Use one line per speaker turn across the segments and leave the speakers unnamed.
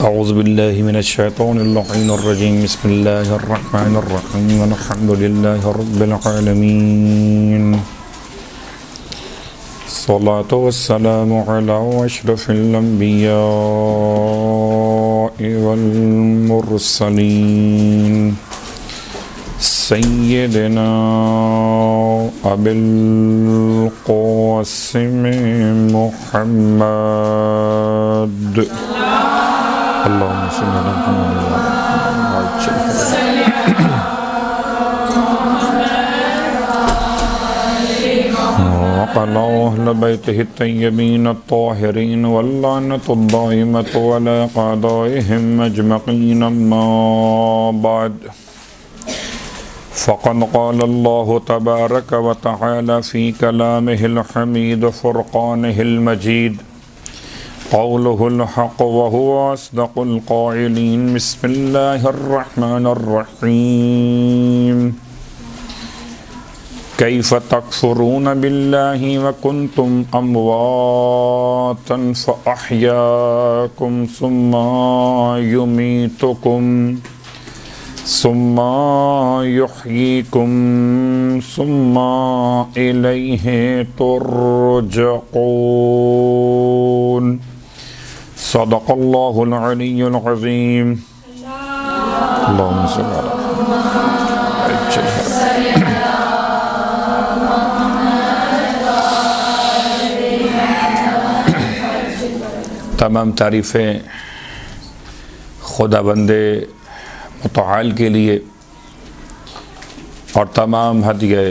औज़ुबिल्लाहि मिनश्शैतानिर्रजीम बिस्मिल्लाहिर्रहमानिर्रहीम अल्हम्दुलिल्लाहि रब्बिल आलमीन सल्लतु वस्सलामु अला अशरफिल अंबिया'i वल मुरसलीन सय्यिदिना अबिल क़ासिम मुहम्मद अल्लाहुम्मा सल्लि अला मुहम्मद वअला अहलि बैतिहि अत्तय्यबीन अत्ताहिरीन वल्लअनतु दाइमतु अला अअदाइहिम अजमईन अम्मा बाद फ़क़द क़ाल अल्लाहु तबारक व तआला फ़ी कलामिहिल हमीद फ़ुरक़ानिहिल मजीद क़ौलुहुल हक़ व हुवा अस्दक़ुल क़ाइलीन बिस्मिल्लाहिर्रहमानिर्रहीम कैफ़ तकफ़ुरून बिल्लाहि व कुन्तुम अमवातन फ़अह्याकुम सुम्मा युमीतुकुम सुम्मा युह्यीकुम सुम्मा इलैहि तुरजऊन सदक़ल्लाहुल अलिय्युल अज़ीम। अल्लाहुम्मा सल्लि अला तमाम तारीफ़ें खुदाबंदे मुतआल के लिए और तमाम हदिये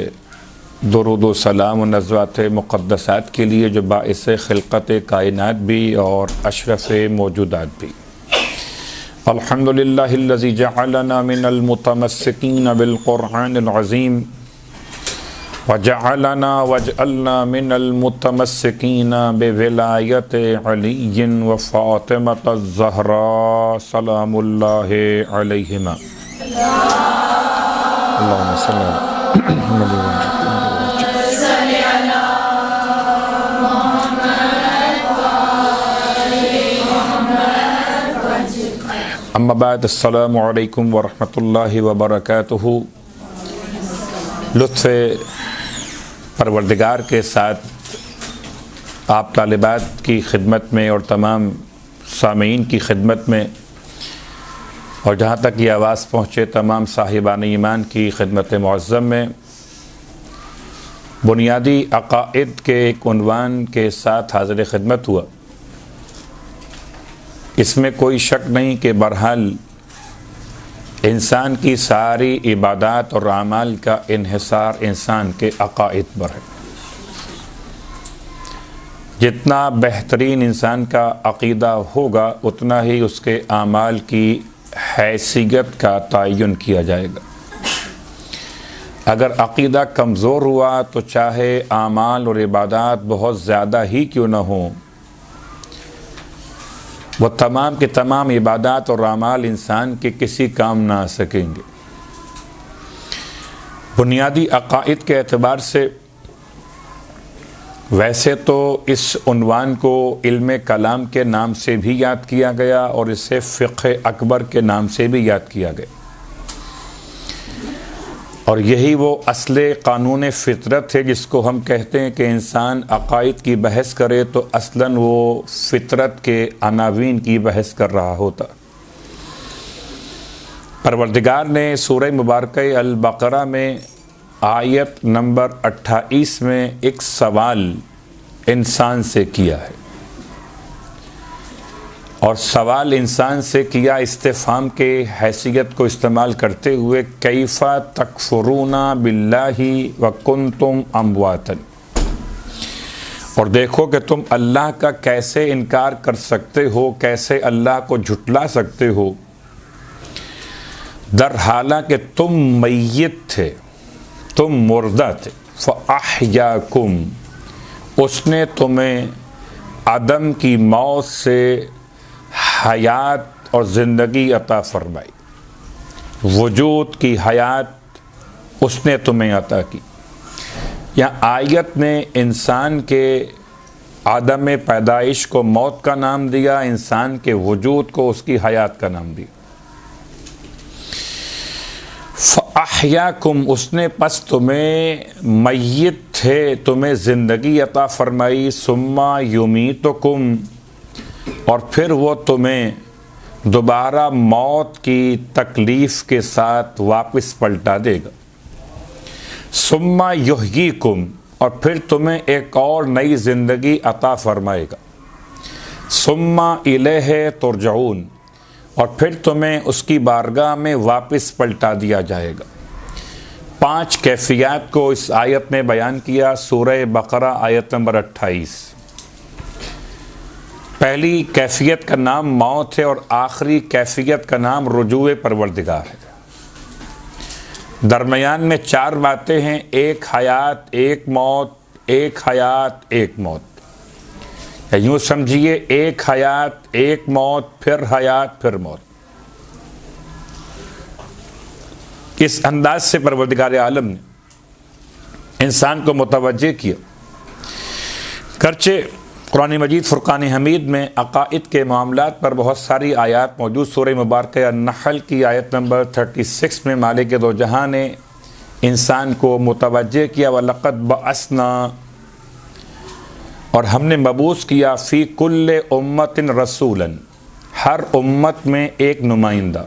दुरूद व सलाम व नज़वात मुक़द्दसात के लिए जो बाइस ख़िलक़त कायनात भी और अशरफ़ मौजूदात भी। अल्हम्दुलिल्लाहिल्लज़ी जअलना मिनल मुतमस्सिकीन बिल क़ुरआनिल अज़ीम व जअलना वजअलना मिनल मुतमस्सिकीन बिविलायति अलीय्यिन व फ़ातिमत ज़हरा सलामुल्लाहि अलैहिमा। अल्लाहुम्मा सल्लि अला अम्मा बाद अस्सलामु अलैकुम व रहमतुल्लाहि व बरकातुहू। लुत्फ़ परवरदिगार के साथ आप तालिबात की खिदमत में और तमाम सामीन की खिदमत में और जहाँ तक ये आवाज़ पहुँचे तमाम साहिबान ईमान की खिदमत मुअज़्ज़म में बुनियादी अक़ाइद के एक उन्वान के साथ हाज़िर खिदमत हुआ। इसमें कोई शक नहीं कि बहरहाल इंसान की सारी इबादत और अमाल का इन्हिसार इंसान के अक़ाइद पर है। जितना बेहतरीन इंसान का अक़ीदा होगा उतना ही उसके अमाल की हैसियत का तयन किया जाएगा। अगर अक़ीदा कमज़ोर हुआ तो चाहे अमाल और इबादत बहुत ज़्यादा ही क्यों न हो, वह तमाम के तमाम इबादत और अमाल इंसान के किसी काम ना आ सकेंगे। बुनियादी अक़ाइद के एतबार से वैसे तो इस उन्वान को इल्म कलाम के नाम से भी याद किया गया और इसे फ़िक़्ह अकबर के नाम से भी याद किया गया, और यही वो असले क़ानून फ़ितरत है जिसको हम कहते हैं कि इंसान अक़ाइद की बहस करे तो असलन वो फ़ितरत के अनावीन की बहस कर रहा होता। परवरदिगार ने सूरह मुबारक अल बक़रा में आयत नंबर 28 में एक सवाल इंसान से किया है, और सवाल इंसान से किया इस्तिफ़हाम के हैसियत को इस्तेमाल करते हुए, कैफ़ा तकफ़ुरूना बिल्लाहि व कुन्तुम अमवातन, और देखो कि तुम अल्लाह का कैसे इनकार कर सकते हो, कैसे अल्लाह को झुटला सकते हो, दर हालांकि तुम मय्यत थे, तुम मुर्दा थे। फ़अह्याकुम, उसने तुम्हें आदम की मौत से हयात और ज़िंदगी अता फ़रमाई, वजूद की हयात उसने तुम्हें अता की। यहाँ आयत ने इंसान के आदम पैदाइश को मौत का नाम दिया, इंसान के वजूद को उसकी हयात का नाम दिया। फ़अहयाकुम, उसने पस तुम्हें मय्यत थे तुम्हें ज़िंदगी अता फरमाई, सुम्मा युमीतुकुम, और फिर वो तुम्हें दोबारा मौत की तकलीफ़ के साथ वापस पलटा देगा। सुम्मा युहयीकुम, और फिर तुम्हें एक और नई ज़िंदगी अता फरमाएगा। सुम्मा इलैहि तुरजऊन, और फिर तुम्हें उसकी बारगाह में वापस पलटा दिया जाएगा। 5 कैफियत को इस आयत में बयान किया। सूरह बकरा आयत नंबर 28। पहली कैफियत का नाम मौत है और आखिरी कैफियत का नाम रुजूए परवरदिगार है। दरमियान में 4 बातें हैं, एक हयात, एक मौत, एक हयात, एक मौत। यूँ समझिए, एक हयात, एक मौत, फिर हयात, फिर मौत। इस अंदाज से परवरदिगार आलम ने इंसान को मुतवज्जे किया। करचे कुरान मजीद फ़ुरक़ान हमीद में अक़ाइद के मामलात पर बहुत सारी आयत मौजूद। सूरह मुबारक अन-नहल की आयत नंबर 36 में मालिक दो जहां ने इंसान को मुतवज्जे किया, वलक़द बअसना, और हमने मबूस किया, फ़ी कुल्ले उम्मतिन रसूलन, हर उम्मत में एक नुमाइंदा।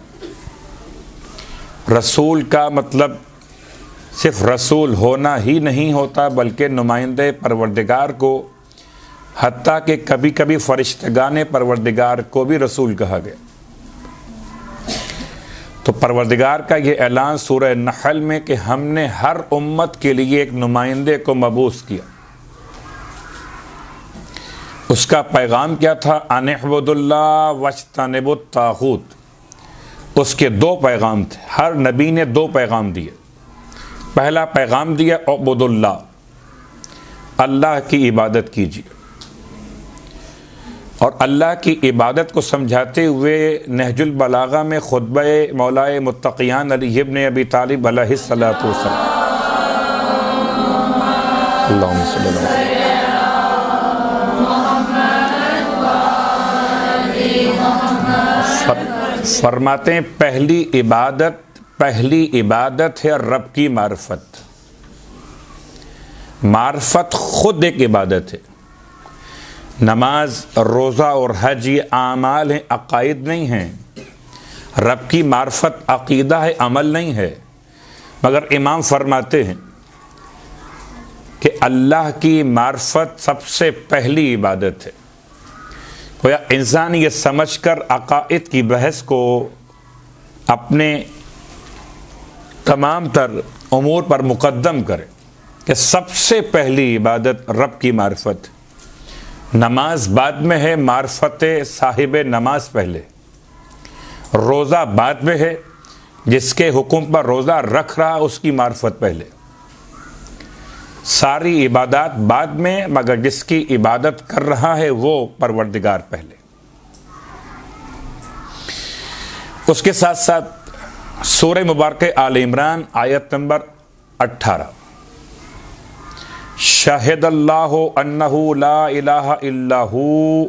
रसूल का मतलब सिर्फ रसूल होना ही नहीं होता, बल्कि नुमाइंदे परवरदिगार को, हत्ता कि कभी कभी फरिश्तगान परवरदिगार को भी रसूल कहा गया। तो परवरदिगार का ये ऐलान सूरह नहल में कि हमने हर उम्मत के लिए एक नुमाइंदे को मबूस किया। उसका पैगाम क्या था? अनिअबुदुल्लाह वज्तनिबुत तागूत। उसके 2 पैगाम थे। हर नबी ने 2 पैगाम दिए। पहला पैगाम दिया अबुदुल्लाह, अल्लाह की इबादत कीजिए, और अल्लाह की इबादत को समझाते हुए नहजुल बलागा में खुतबे मौलाए मुत्तक़ियान अली इब्न अबी तालिब अलैहिस्सलातु वस्सलाम, अल्लाहुम्मा सल्ली अलैहि फरमाते हैं, पहली इबादत है रब की मार्फत। मार्फत खुद एक इबादत है। नमाज, रोज़ा और हज ये आमाल हैं, अक़ाइद नहीं हैं। रब की मार्फत अक़ीदा है, अमल नहीं है। मगर इमाम फरमाते हैं कि अल्लाह की मार्फत सबसे पहली इबादत है। गोया इंसान ये समझकर अक़ाइद की बहस को अपने तमाम तर उमूर पर मुक़द्दम करे कि सबसे पहली इबादत रब की मार्फत। नमाज बाद में है, मार्फत साहिब नमाज पहले। रोज़ा बाद में है, जिसके हुक्म पर रोज़ा रख रहा उसकी मार्फत पहले। सारी इबादत बाद में, मगर जिसकी इबादत कर रहा है वो परवरदिगार पहले। उसके साथ साथ सूरह मुबारक आल इमरान आयत नंबर 18, शाहिदल्लाहु अन्नहु ला इलाहा इल्लाहु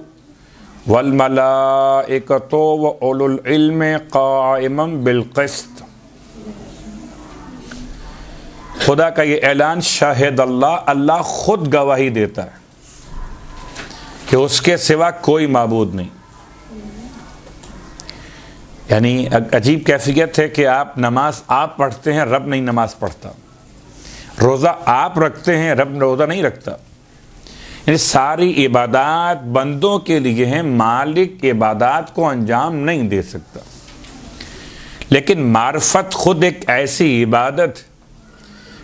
वल मलाइकतु व उलुल इल्म क़ाइमम बिल क़िस्त। खुदा का ये ऐलान, शाहिदल्लाह, अल्लाह खुद गवाही देता है कि उसके सिवा कोई माबूद नहीं। यानी अजीब कैफियत है कि आप नमाज आप पढ़ते हैं, रब नहीं नमाज पढ़ता। रोज़ा आप रखते हैं, रब रोज़ा नहीं रखता। यानी सारी इबादत बंदों के लिए हैं, मालिक इबादत को अंजाम नहीं दे सकता। लेकिन मार्फत खुद एक ऐसी इबादत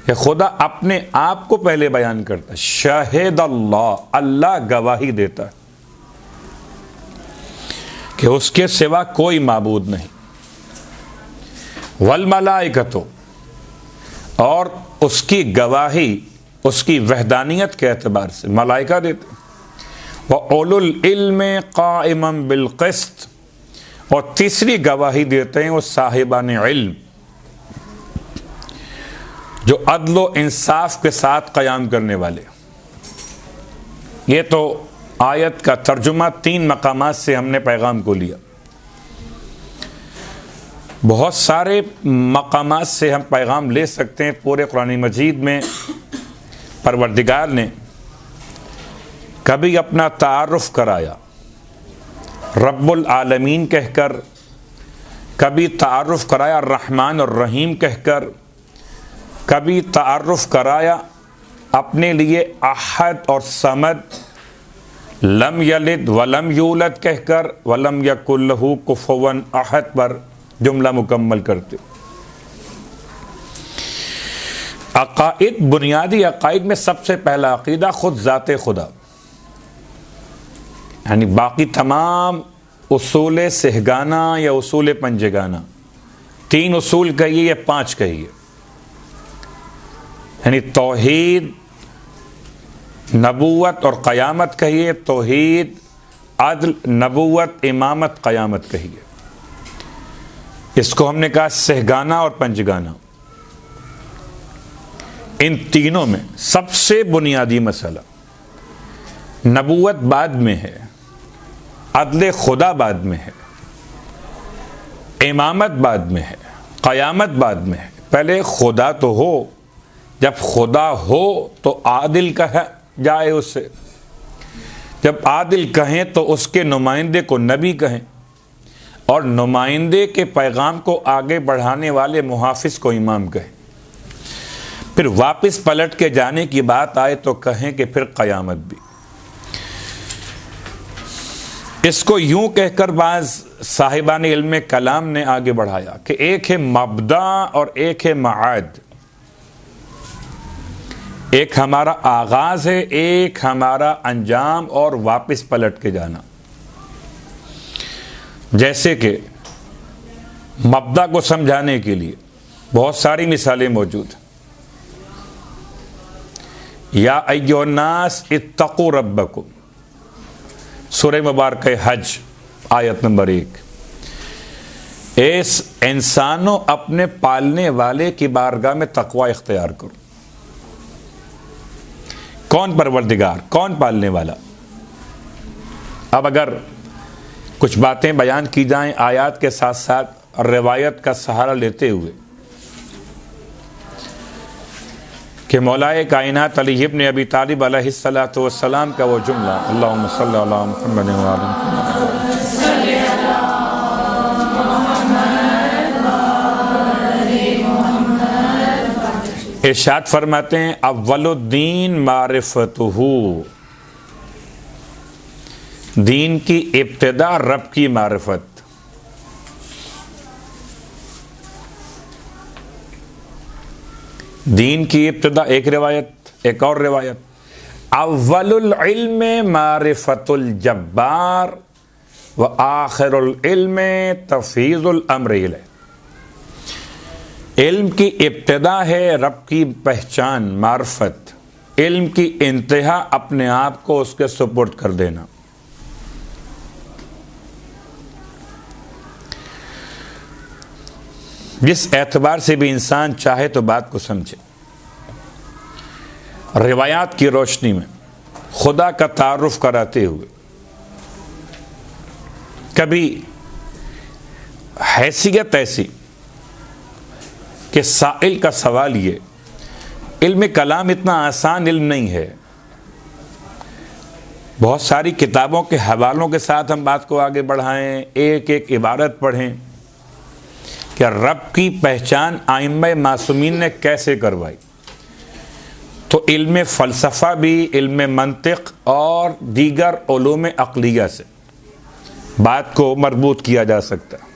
कि खुदा अपने आप को पहले बयान करता है। शाहिद अल्लाह, अल्लाह गवाही देता है कि उसके सिवा कोई माबूद नहीं। वल मलाइकतु, और उसकी गवाही उसकी वहदानियत के एतबार से मलाइका देते। व उलुल इल्म क़ाइमम बिल क़िस्त, और तीसरी गवाही देते हैं वो साहिबान इल्म जो अदल व इंसाफ के साथ क़याम करने वाले। ये तो आयत का तर्जुमा 3 मकामात से हमने पैगाम को लिया। बहुत सारे मकामात से हम पैगाम ले सकते हैं। पूरे कुरान मजीद में परवरदिगार ने कभी अपना तारुफ कराया रब्बुल आलमीन कहकर, कभी तारुफ कराया रहमान और रहीम कहकर, कभी तारुफ कराया अपने लिए अहद और समद, लम यलिद वलम यूलद कहकर, वलम यकुल लहू कुफुवन अहद पर जुमला मुकम्मल करते। अकाइद, बुनियादी अकाइद में सबसे पहला अकीदा खुद ज़ाते खुदा, यानी बाकी तमाम उसूल सहगाना या उसूल पंजगाना, 3 उसूल कहिए या 5 कहिए, यानी तौहीद, नबूवत और क़यामत कहिए, तौहीद, अदल, नबूवत, इमामत, क़यामत कहिए। इसको हमने कहा सहगाना और पंजगाना। इन तीनों में सबसे बुनियादी मसला नबूवत बाद में है, अदल खुदा बाद में है, इमामत बाद में है, क़यामत बाद में है। पहले खुदा तो हो, जब खुदा हो तो आदिल कहा जाए उससे, जब आदिल कहें तो उसके नुमाइंदे को नबी कहें, और नुमाइंदे के पैगाम को आगे बढ़ाने वाले मुहाफिज को इमाम कहें। फिर वापस पलट के जाने की बात आए तो कहें कि फिर क़यामत भी। इसको यूं कहकर बाज़ साहिबान इल्म कलाम ने आगे बढ़ाया कि एक है मबदा और एक है माद। एक हमारा आगाज है, एक हमारा अंजाम और वापस पलट के जाना। जैसे कि मबदा को समझाने के लिए बहुत सारी मिसालें मौजूद हैं। या अय्युन्नास इत्तक़ू रब्बकुम, सूरह मुबारक हज आयत नंबर 1। इस इंसानों अपने पालने वाले की बारगाह में तक़वा इख्तियार करो। कौन परवरदिगार, कौन पालने वाला? अब अगर कुछ बातें बयान की जाएं आयात के साथ साथ और रिवायत का सहारा लेते हुए कि मौलाए कायनात अली इब्न अबी तालिब अलैहिस्सलातु वस्सलाम का वो जुमला, अल्लाहुम्मा सल्लि अला मुहम्मद व अला मुहम्मद, इरशाद फरमाते हैं अव्वलुद्दीन मारिफतुहु, दीन की इब्तिदा रब की मारिफत। दीन की इब्तिदा एक रिवायत, एक और रिवायत, अव्वलुल इल्म मारिफतुल जब्बार व आखिरुल इल्म तफवीज़ुल अम्र इलैह। इल्म की इब्तिदा है रब की पहचान, मारिफत। इल्म की इंतहा अपने आप को उसके सुपुर्द कर देना। जिस एतबार से भी इंसान चाहे तो बात को समझे, रिवायात की रोशनी में खुदा का तारुफ कराते हुए कभी हैसियत ऐसी कि साइल का सवाल ये, इल्म कलाम इतना आसान इल्म नहीं है। बहुत सारी किताबों के हवालों के साथ हम बात को आगे बढ़ाएं, एक एक इबारत पढ़ें कि रब की पहचान आइम्मा मासूमीन ने कैसे करवाई। तो इल्म फ़लसफ़ा भी, इल्म मंतिक और दीगर उलूम अक़लिया से बात को मरबूत किया जा सकता है।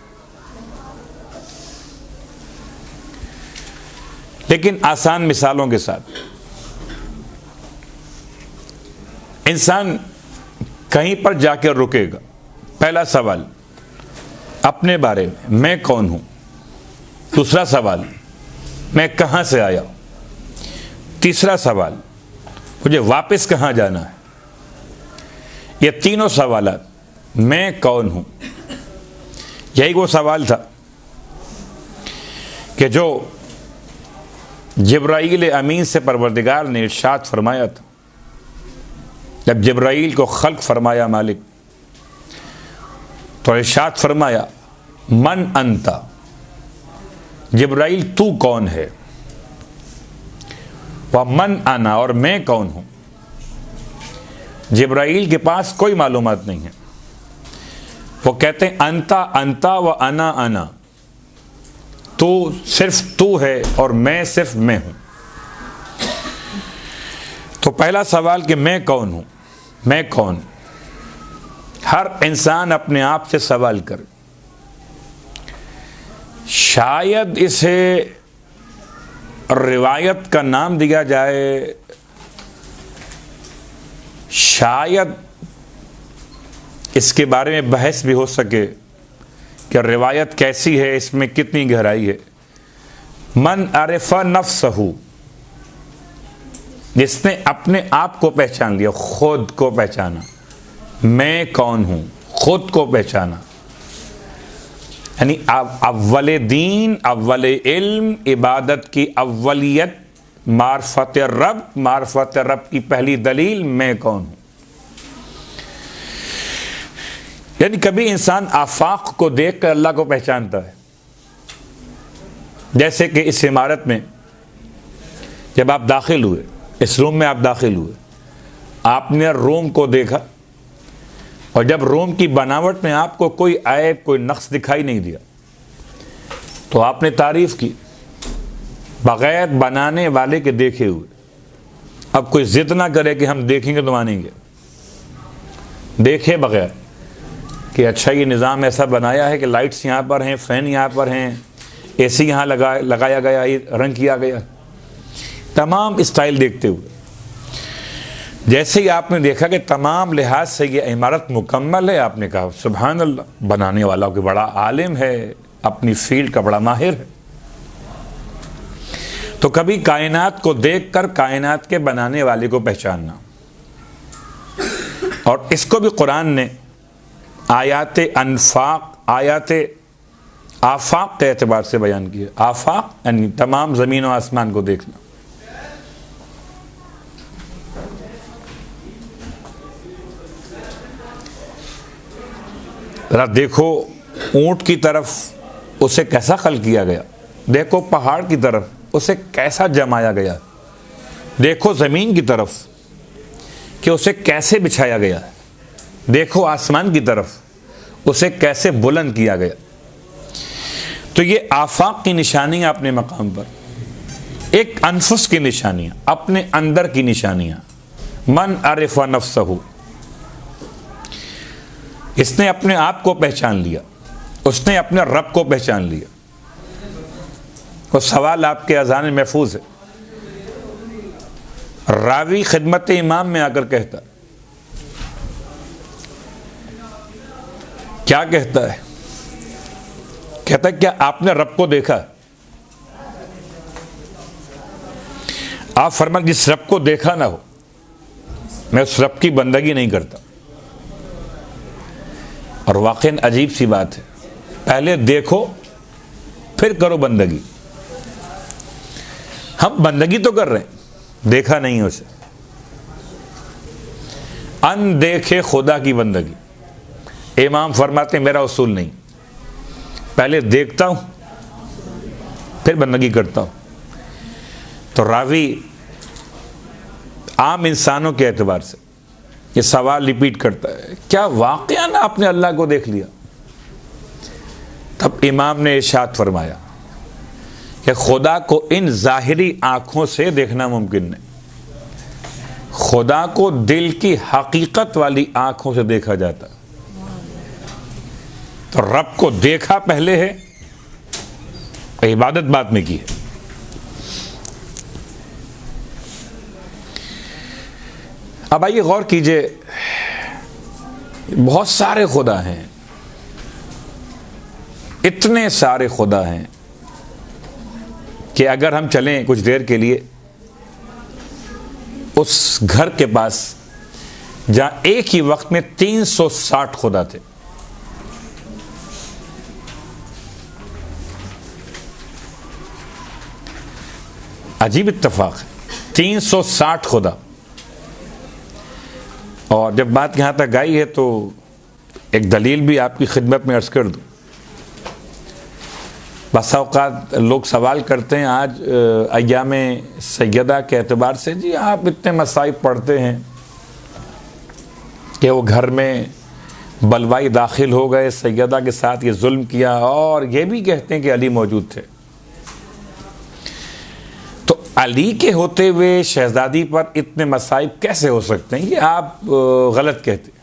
लेकिन आसान मिसालों के साथ इंसान कहीं पर जाकर रुकेगा। पहला सवाल अपने बारे में, मैं कौन हूं। दूसरा सवाल, मैं कहां से आया। तीसरा सवाल, मुझे वापस कहां जाना है। ये तीनों सवालात, मैं कौन हूं, यही वो सवाल था कि जो जिब्राईल अमीन से परवरदिगार ने इरशाद फरमाया था जब जिब्राईल को खल्क फरमाया मालिक, तो इरशाद फरमाया मन अंता, जिब्राईल तू कौन है, वह मन आना, और मैं कौन हूं। जिब्राईल के पास कोई मालूमात नहीं है। वो कहते हैं अंता अंता व अना अना, तू सिर्फ तू है और मैं सिर्फ मैं हूं। तो पहला सवाल कि मैं कौन हूं, मैं कौन। हर इंसान अपने आप से सवाल करे। शायद इसे रिवायत का नाम दिया जाए, शायद इसके बारे में बहस भी हो सके कि रिवायत कैसी है, इसमें कितनी गहराई है। मन आरिफा नफ्सहू, जिसने अपने आप को पहचान लिया, खुद को पहचाना, मैं कौन हूं, खुद को पहचाना, यानी अव्वल दीन, अव्वल इल्म, इबादत की अव्वलियत, मार्फत रब की पहली दलील मैं कौन हूं। यानी कभी इंसान आफाक को देख कर अल्लाह को पहचानता है। जैसे कि इस इमारत में जब आप दाखिल हुए, इस रूम में आप दाखिल हुए, आपने रूम को देखा, और जब रूम की बनावट में आपको कोई ऐब, कोई नक्स दिखाई नहीं दिया, तो आपने तारीफ की बगैर बनाने वाले के देखे हुए। अब कोई जिद ना करे कि हम देखेंगे तो मानेंगे, देखे बगैर कि अच्छा ये निज़ाम ऐसा बनाया है कि लाइट्स यहाँ पर हैं, फ़ैन यहाँ पर हैं, एसी यहाँ लगाया गया, रंग किया गया, तमाम स्टाइल देखते हुए जैसे ही आपने देखा कि तमाम लिहाज से ये इमारत मुकम्मल है, आपने कहा सुभान अल्लाह, बनाने वाला कि बड़ा आलिम है, अपनी फील्ड का बड़ा माहिर है। तो कभी कायनात को देखकर कायनात के बनाने वाले को पहचानना, और इसको भी कुरान ने आयात अनफाक, आयात आफाक के एतबार से बयान किया। आफाक यानी तमाम ज़मीन और आसमान को देखना। जरा देखो ऊंट की तरफ उसे कैसा खल किया गया, देखो पहाड़ की तरफ उसे कैसा जमाया गया, देखो ज़मीन की तरफ कि उसे कैसे बिछाया गया, देखो आसमान की तरफ उसे कैसे बुलंद किया गया। तो ये आफाक की निशानियाँ अपने मकाम पर, एक अनफुस की निशानियाँ, अपने अंदर की निशानियाँ। मन आरिफा नफ्सहू, इसने अपने आप को पहचान लिया, उसने अपने रब को पहचान लिया। और सवाल आपके अज़ान में महफूज है। रावी खिदमत इमाम में आकर कहता, क्या कहता है? कहता है क्या आपने रब को देखा? आप फरमान जिस रब को देखा ना हो, मैं उस रब की बंदगी नहीं करता। और वाकई अजीब सी बात है, पहले देखो फिर करो बंदगी। हम बंदगी तो कर रहे हैं, देखा नहीं उसे। अनदेखे खुदा की बंदगी। इमाम फरमाते मेरा उसूल नहीं, पहले देखता हूं फिर बंदगी करता हूं। तो रावी आम इंसानों के एतबार से ये सवाल रिपीट करता है, क्या वाकया ना आपने अल्लाह को देख लिया? तब इमाम ने इरशाद फरमाया कि खुदा को इन जाहिरी आंखों से देखना मुमकिन नहीं, खुदा को दिल की हकीकत वाली आंखों से देखा जाता। तो रब को देखा पहले है, इबादत बाद में की है। अब आइए गौर कीजिए, बहुत सारे खुदा हैं, इतने सारे खुदा हैं कि अगर हम चलें कुछ देर के लिए उस घर के पास जहां एक ही वक्त में 360 खुदा थे, अजीब इत्तफाक है, 360 खुदा। और जब बात यहाँ तक आई है तो एक दलील भी आपकी खिदमत में अर्ज़ कर दूँ। बसा औक़ात लोग सवाल करते हैं आज अय्याम सैयदा के एतबार से, जी आप इतने मसाइब पढ़ते हैं कि वो घर में बलवाई दाखिल हो गए, सैयदा के साथ ये जुल्म किया, और ये भी कहते हैं कि अली मौजूद थे। तो अली के होते हुए शहजादी पर इतने मसाइब कैसे हो सकते हैं, ये आप गलत कहते हैं।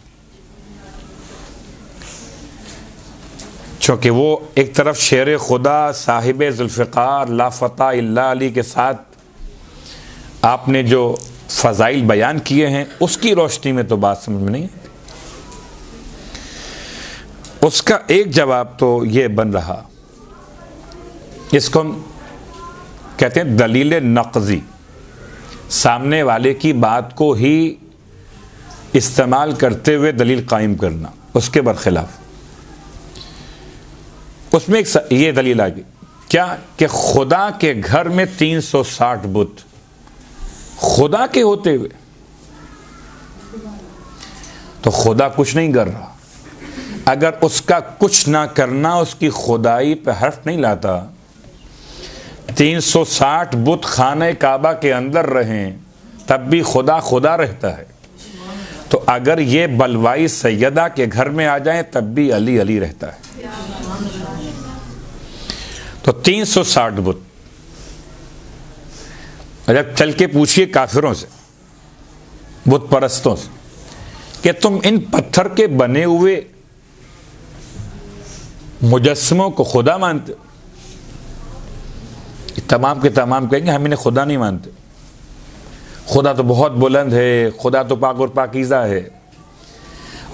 चूँकि वो एक तरफ शेर खुदा साहिब जुल्फ़िकार लाफता इल्ला अली के साथ आपने जो फ़ज़ाइल बयान किए हैं उसकी रोशनी में तो बात समझ में नहीं आती। उसका एक जवाब तो ये बन रहा, इसको हम कहते हैं दलील नक़ज़ी, सामने वाले की बात को ही इस्तेमाल करते हुए दलील कायम करना, उसके बरखिलाफ़। उसमें एक ये दलील आ गई क्या कि खुदा के घर में 360 बुत, खुदा के होते हुए, तो खुदा कुछ नहीं कर रहा। अगर उसका कुछ ना करना उसकी खुदाई पे हर्फ नहीं लाता, 360 बुत खाने काबा के अंदर रहें तब भी खुदा खुदा रहता है। तो अगर ये बलवाई सैयदा के घर में आ जाए तब भी अली अली रहता है। तो 360 बुत। जब चल के पूछिए काफिरों से, बुत परस्तों से, कि तुम इन पत्थर के बने हुए मुजस्समों को खुदा मानते हो? तमाम के तमाम कहेंगे हम इन्हें खुदा नहीं मानते, खुदा तो बहुत बुलंद है, खुदा तो पाक और पाकीज़ा है,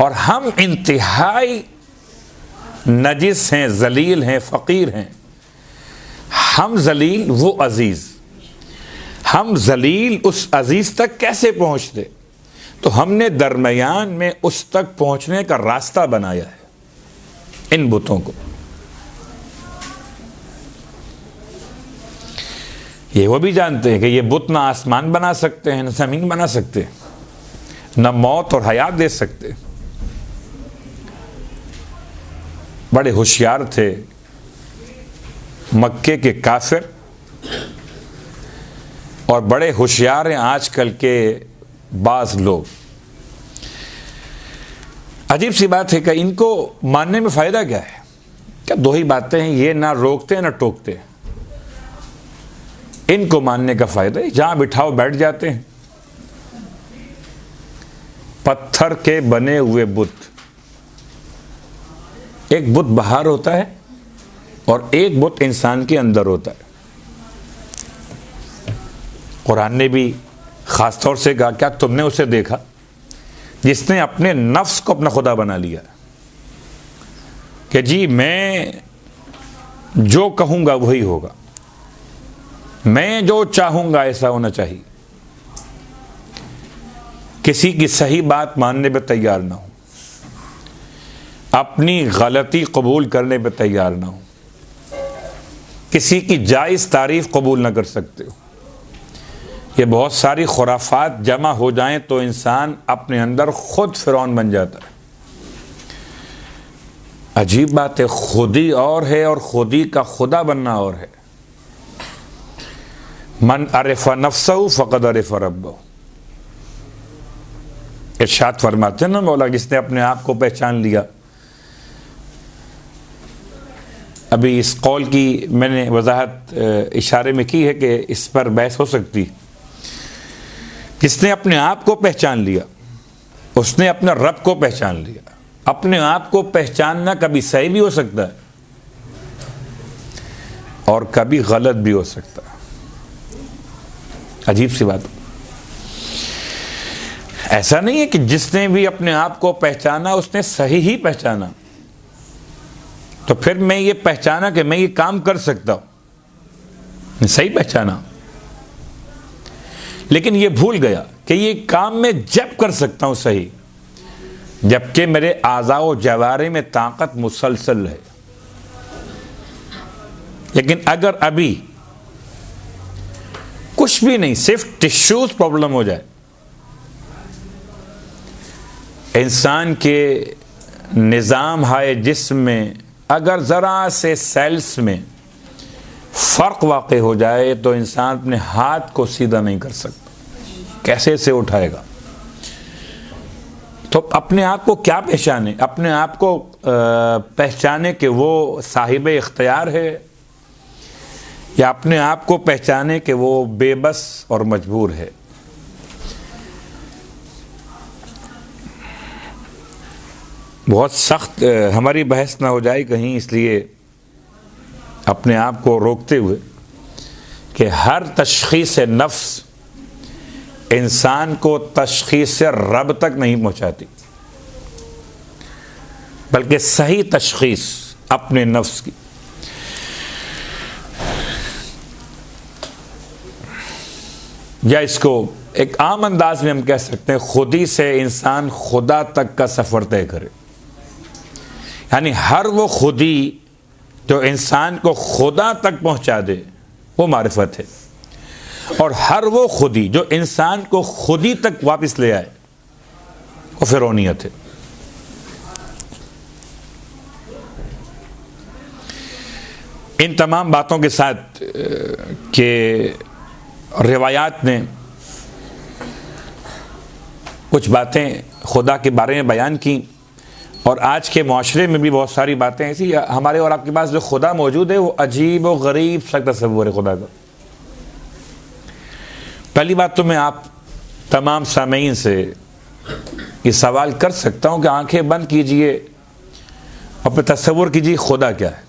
और हम इंतहाई नजिस हैं, जलील हैं, फ़कीर हैं। हम जलील वो अजीज़, हम जलील उस अजीज़ तक कैसे पहुँचते? तो हमने दरमियान में उस तक पहुँचने का रास्ता बनाया है इन बुतों को। ये वो भी जानते हैं कि ये बुत ना आसमान बना सकते हैं, ना ज़मीन बना सकते, ना मौत और हयात दे सकते। बड़े होशियार थे मक्के के काफिर, और बड़े होशियार हैं आजकल के बाज़ लोग। अजीब सी बात है कि इनको मानने में फ़ायदा क्या है? क्या दो ही बातें हैं, ये ना रोकते ना टोकते। इनको मानने का फ़ायदा है जहाँ बिठाओ बैठ जाते हैं। पत्थर के बने हुए बुत, एक बुत बाहर होता है और एक बुत इंसान के अंदर होता है। कुरान ने भी ख़ास तौर से कहा, क्या तुमने उसे देखा जिसने अपने नफ्स को अपना खुदा बना लिया कि जी मैं जो कहूँगा वही होगा, मैं जो चाहूँगा ऐसा होना चाहिए, किसी की सही बात मानने पर तैयार ना हो, अपनी गलती कबूल करने पर तैयार ना हो, किसी की जायज़ तारीफ़ कबूल ना कर सकते हो। ये बहुत सारी खुराफात जमा हो जाएं तो इंसान अपने अंदर खुद फिरौन बन जाता है। अजीब बात है, खुदी और है और खुदी का खुदा बनना और है। मन अरिफ़ा नफ्सहु फ़क़द अरिफ़ा रब्बहु, इरशाद फरमाते हैं ना मौला, जिसने अपने आप को पहचान लिया। अभी इस कौल की मैंने वजाहत इशारे में की है कि इस पर बहस हो सकती। जिसने अपने आप को पहचान लिया उसने अपने रब को पहचान लिया। अपने आप को पहचानना कभी सही भी हो सकता है और कभी गलत भी हो सकता है। अजीब सी बात। ऐसा नहीं है कि जिसने भी अपने आप को पहचाना उसने सही ही पहचाना, तो फिर मैं ये पहचाना कि मैं ये काम कर सकता हूं, सही पहचाना, लेकिन ये भूल गया कि ये काम मैं जब कर सकता हूं सही जबकि मेरे आज़ा व जवारे में ताकत मुसलसल है। लेकिन अगर अभी कुछ भी नहीं, सिर्फ टिश्यूज प्रॉब्लम हो जाए इंसान के निज़ाम हाय जिस्म में अगर ज़रा से सेल्स में फ़र्क वाक़े हो जाए तो इंसान अपने हाथ को सीधा नहीं कर सकता, कैसे से उठाएगा। तो अपने आप को क्या पहचाने, अपने आप को पहचाने कि वो साहिब इख्तियार है, या अपने आप को पहचाने कि वो बेबस और मजबूर है। बहुत सख्त हमारी बहस ना हो जाए कहीं, इसलिए अपने आप को रोकते हुए कि हर तशख़ीस नफ्स इंसान को तशख़ीस रब तक नहीं पहुँचाती, बल्कि सही तशख़ीस अपने नफ्स की। या इसको एक आम अंदाज में हम कह सकते हैं, खुदी से इंसान खुदा तक का सफ़र तय करे। यानी हर वो खुदी जो इंसान को खुदा तक पहुंचा दे वो मारिफत है, और हर वो खुदी जो इंसान को खुदी तक वापस ले आए वो फिरौनियत है। इन तमाम बातों के साथ कि रिवायात ने कुछ बातें खुदा के बारे में बयान की, और आज के माशरे में भी बहुत सारी बातें ऐसी हमारे और आपके पास जो खुदा मौजूद है वो अजीब और गरीब सा तस्वुर है खुदा का। पहली बात तो मैं आप तमाम सामीन से ये सवाल कर सकता हूँ कि आंखें बंद कीजिए और फिर तस्वुर कीजिए खुदा क्या है।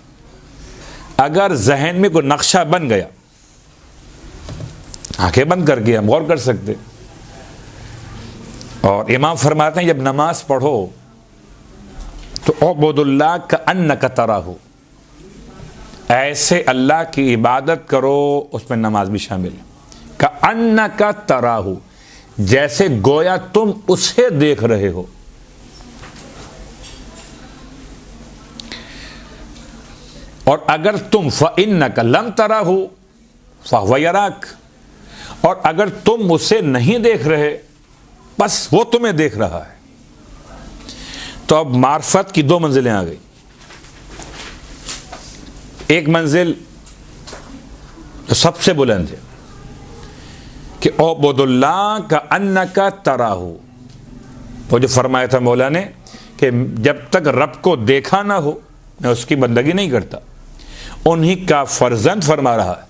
अगर जहन में कोई नक्शा बन गया, आंखें बंद करके हम गौर कर सकते। और इमाम फरमाते हैं जब नमाज पढ़ो तो उबुदुल्लाह का अन्नका तराहू, ऐसे अल्लाह की इबादत करो, उसमें नमाज भी शामिल। का अन्नका तराहू, जैसे गोया तुम उसे देख रहे हो। और अगर तुम फ़इन्नका लम तराहू फ़हुव यराक, और अगर तुम उसे नहीं देख रहे बस वो तुम्हें देख रहा है। तो अब मार्फत की दो मंजिलें आ गई। एक मंजिल जो सबसे बुलंद है कि उबुदुल्लाह का अन्नका तराहू, वो जो फरमाया था मौला ने कि जब तक रब को देखा ना हो मैं उसकी बंदगी नहीं करता। उन्हीं का फर्जंद फरमा रहा है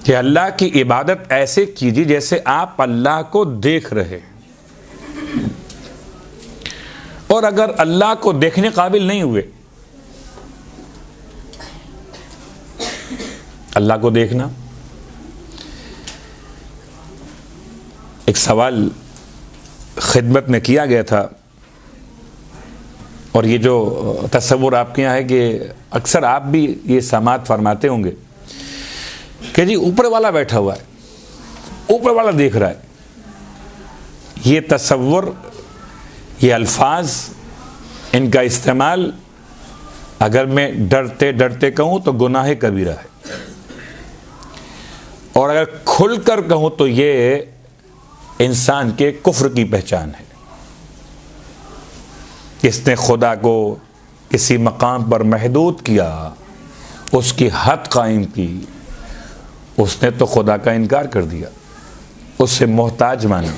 कि अल्लाह की इबादत ऐसे कीजिए जैसे आप अल्लाह को देख रहे। और अगर अल्लाह को देखने काबिल नहीं हुए, अल्लाह को देखना, एक सवाल खिदमत में किया गया था, और ये जो तस्वुर आपके यहाँ है कि अक्सर आप भी ये समात फरमाते होंगे कि जी ऊपर वाला बैठा हुआ है, ऊपर वाला देख रहा है। ये तस्वुर, ये अल्फाज, इनका इस्तेमाल अगर मैं डरते डरते कहूँ तो गुनाह कबीरा है, और अगर खुलकर कहूँ तो ये इंसान के कुफ्र की पहचान है। इसने खुदा को किसी मकाम पर महदूद किया, उसकी हद कायम की, उसने तो खुदा का इनकार कर दिया, उससे मोहताज माना।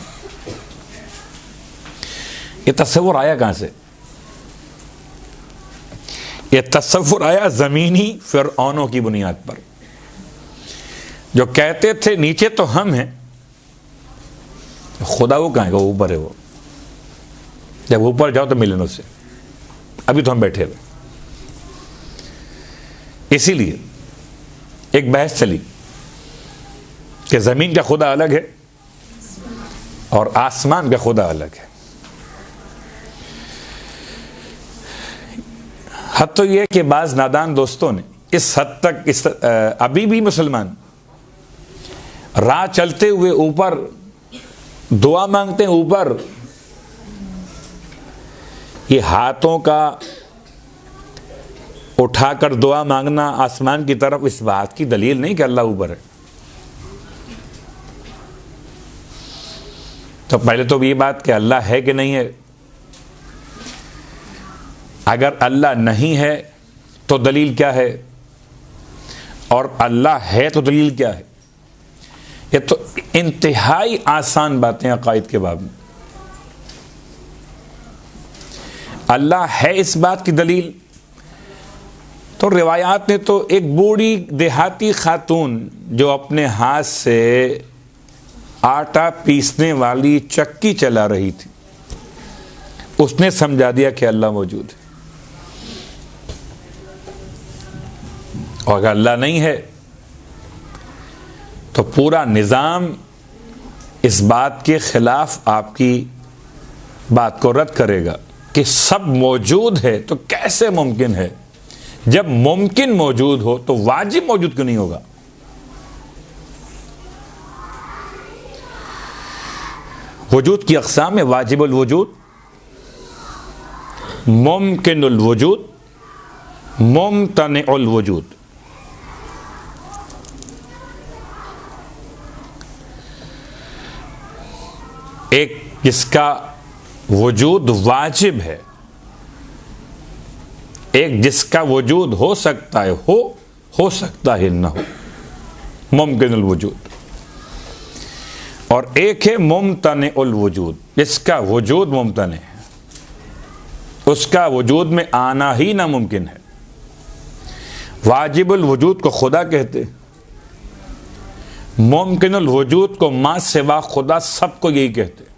ये तस्वुर आया कहाँ से? ये तस्वुर आया ज़मीनी फ़िरऔनों की बुनियाद पर, जो कहते थे नीचे तो हम हैं, खुदा वो कहाँ है? वो ऊपर है। वो जब ऊपर जाओ तो मिलन उससे, अभी तो हम बैठे हुए। इसीलिए एक बहस चली कि ज़मीन का खुदा अलग है और आसमान का खुदा अलग है। हद तो यह कि बाज़ नादान दोस्तों ने इस हद तक अभी भी मुसलमान राह चलते हुए ऊपर दुआ मांगते हैं। ऊपर ये हाथों का उठाकर दुआ मांगना आसमान की तरफ इस बात की दलील नहीं कि अल्लाह ऊपर है। तो पहले तो ये बात कि अल्लाह है कि नहीं है। अगर अल्लाह नहीं है तो दलील क्या है, और अल्लाह है तो दलील क्या है। ये तो इंतहाई आसान बातें अकायद के बाब में। अल्लाह है इस बात की दलील तो रिवायात में तो एक बूढ़ी देहाती खातून जो अपने हाथ से आटा पीसने वाली चक्की चला रही थी, उसने समझा दिया कि अल्लाह मौजूद है। और अगर अल्लाह नहीं है तो पूरा निज़ाम इस बात के खिलाफ आपकी बात को रद्द करेगा कि सब मौजूद है तो कैसे मुमकिन है। जब मुमकिन मौजूद हो तो वाजिब मौजूद क्यों नहीं होगा। वजूद की अक़साम में वाजिबुल वजूद, मुमकिनुल वजूद, मुमतनिउल वजूद। एक जिसका वजूद वाजिब है, एक जिसका वजूद हो सकता है, हो सकता है ना हो, मुमकिनुल वजूद। और एक है मुमतनिउल वजूद, जिसका वजूद मुमतन है, उसका वजूद में आना ही नामुमकिन है। वाजिबुल वजूद को खुदा कहते, मुमकिनुल वजूद को मां सिवा खुदा सबको यही कहते।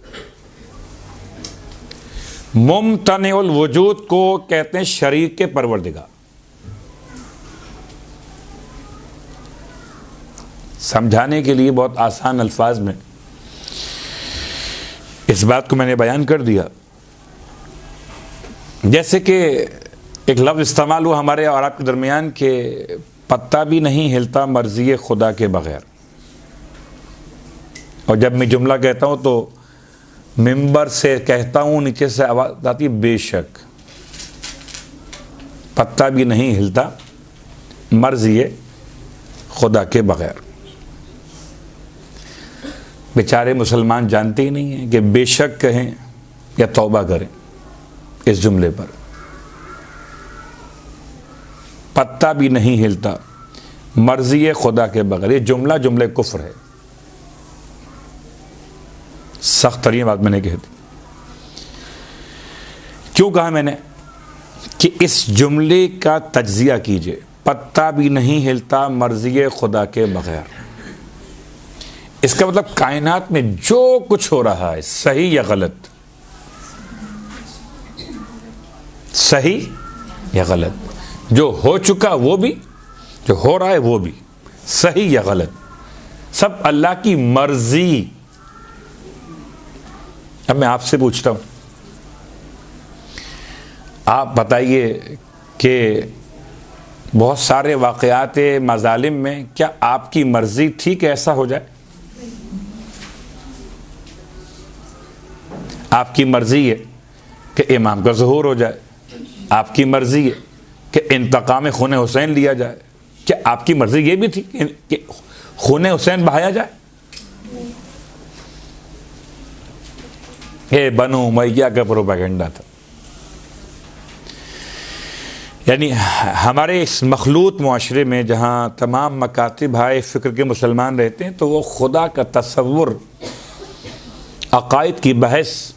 मुमतनिउल वजूद को कहते हैं शरीक के परवरदिगार। समझाने के लिए बहुत आसान अल्फाज में इस बात को मैंने बयान कर दिया। जैसे कि एक लफ्ज़ इस्तेमाल हुआ हमारे और आपके दरमियान के, पत्ता भी नहीं हिलता मर्ज़ी खुदा के बग़ैर। और जब मैं जुमला कहता हूँ तो मिंबर से कहता हूँ, नीचे से आवाज़ आती है बेशक। पत्ता भी नहीं हिलता मर्ज़ी खुदा के बग़ैर। बेचारे मुसलमान जानते ही नहीं हैं कि बेशक कहें या तौबा करें इस जुमले पर। पत्ता भी नहीं हिलता मर्ज़ी खुदा के बग़ैर, ये जुमला जुमले कुफ्र है। सख्त तरीन बात मैंने कही थी। क्यों कहा मैंने कि इस जुमले का तज्ज़िया कीजिए, पत्ता भी नहीं हिलता मर्ज़ी खुदा के बग़ैर। इसका मतलब कायनात में जो कुछ हो रहा है, सही या गलत, सही या गलत, जो हो चुका वो भी, जो हो रहा है वो भी, सही या गलत, सब अल्लाह की मर्जी। अब मैं आपसे पूछता हूं, आप बताइए कि बहुत सारे वाक़यात मज़ालिम में क्या आपकी मर्जी थी कि ऐसा हो जाए? आपकी मर्जी है कि इमाम का ज़ुहूर हो जाए, आपकी मर्जी है कि इंतकाम खून हुसैन लिया जाए। क्या आपकी मर्जी ये भी थी कि खून हुसैन बहाया जाए? ये बनु उमय्या का प्रोपेगेंडा था। यानी हमारे इस मखलूत मुआशरे में जहाँ तमाम मकातिब हाय फ़िक्र के मुसलमान रहते हैं, तो वो खुदा का तसव्वुर, अकायद की बहस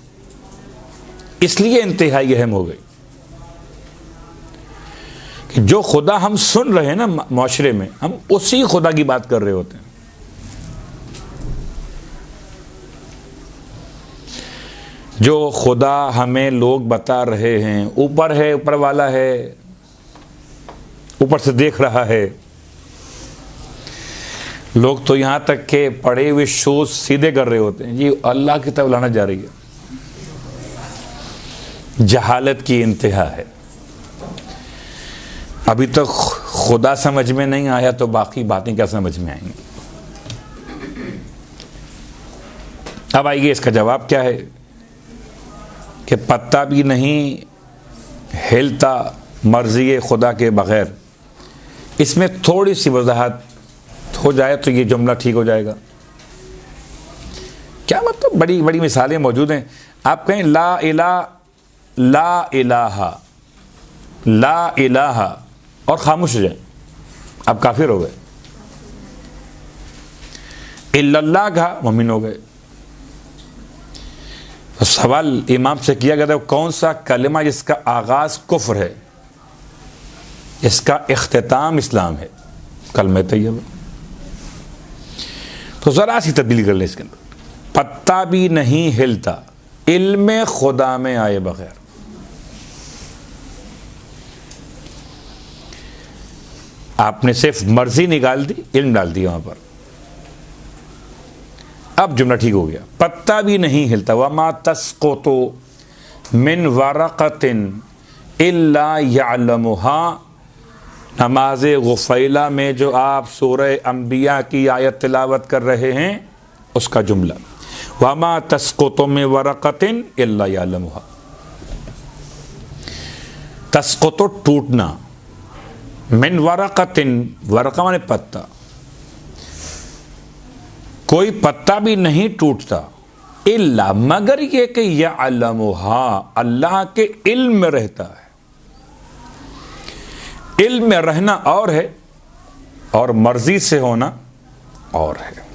इसलिए इंतहाई अहम हो गई कि जो खुदा हम सुन रहे हैं ना मुआशरे में, हम उसी खुदा की बात कर रहे होते हैं। जो खुदा हमें लोग बता रहे हैं ऊपर है, ऊपर वाला है, ऊपर से देख रहा है। लोग तो यहाँ तक के पड़े हुए शूज सीधे कर रहे होते हैं, ये अल्लाह की तरफ लाना जा रही है। जहालत की इंतहा है। अभी तक खुदा समझ में नहीं आया तो बाकी बातें क्या समझ में आएंगी। अब आइए इसका जवाब क्या है कि पत्ता भी नहीं हिलता मर्ज़ी खुदा के बग़ैर। इसमें थोड़ी सी वजाहत हो जाए तो ये जुमला ठीक हो जाएगा। क्या मतलब, बड़ी बड़ी मिसालें मौजूद हैं। आप कहें ला इलाहा और खामोश हो जाए, आप काफिर हो गए। इल्लल्लाह कहा, मोमिन हो गए। तो सवाल इमाम से किया गया था, कौन सा कलमा जिसका आगाज कुफ्र है, इसका इख्तिताम इस्लाम है? कलमा तैयबा। तो जरा सी तब्दीली कर ले इसके अंदर, पत्ता भी नहीं हिलता इल्म खुदा में आए बगैर। आपने सिर्फ मर्जी निकाल दी, इल्म डाल दिया वहां पर। अब जुमला ठीक हो गया, पत्ता भी नहीं हिलता। वमा तस्कुतु मिन वरक़तिन इल्ला यअलमुहा। नमाज गुफैला में जो आप सूरह अंबिया की आयत तिलावत कर रहे हैं, उसका जुमला वमा तस्कुतु मिन वरक़तिन इल्ला यअलमुहा। तस्कुतु टूटना, मिन वरक़तिन, वरक़ा माने पत्ता, कोई पत्ता भी नहीं टूटता, इल्ला मगर ये कि यअलमुहा, अल्लाह के इल्म में रहता है। इल्म में रहना और है और मर्जी से होना और है।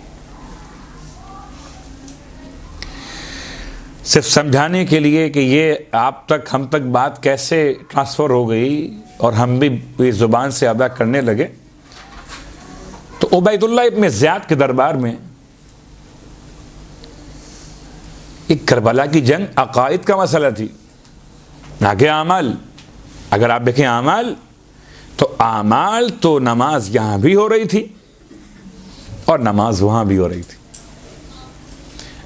सिर्फ समझाने के लिए कि ये आप तक, हम तक बात कैसे ट्रांसफर हो गई और हम भी जुबान से अदा करने लगे। तो उबैदुल्लाह इब्न ज़ियाद के दरबार में एक करबला की जंग अकायद का मसला थी, आगे आमाल। अगर आप देखें आमाल, तो आमाल तो नमाज यहां भी हो रही थी और नमाज वहां भी हो रही थी।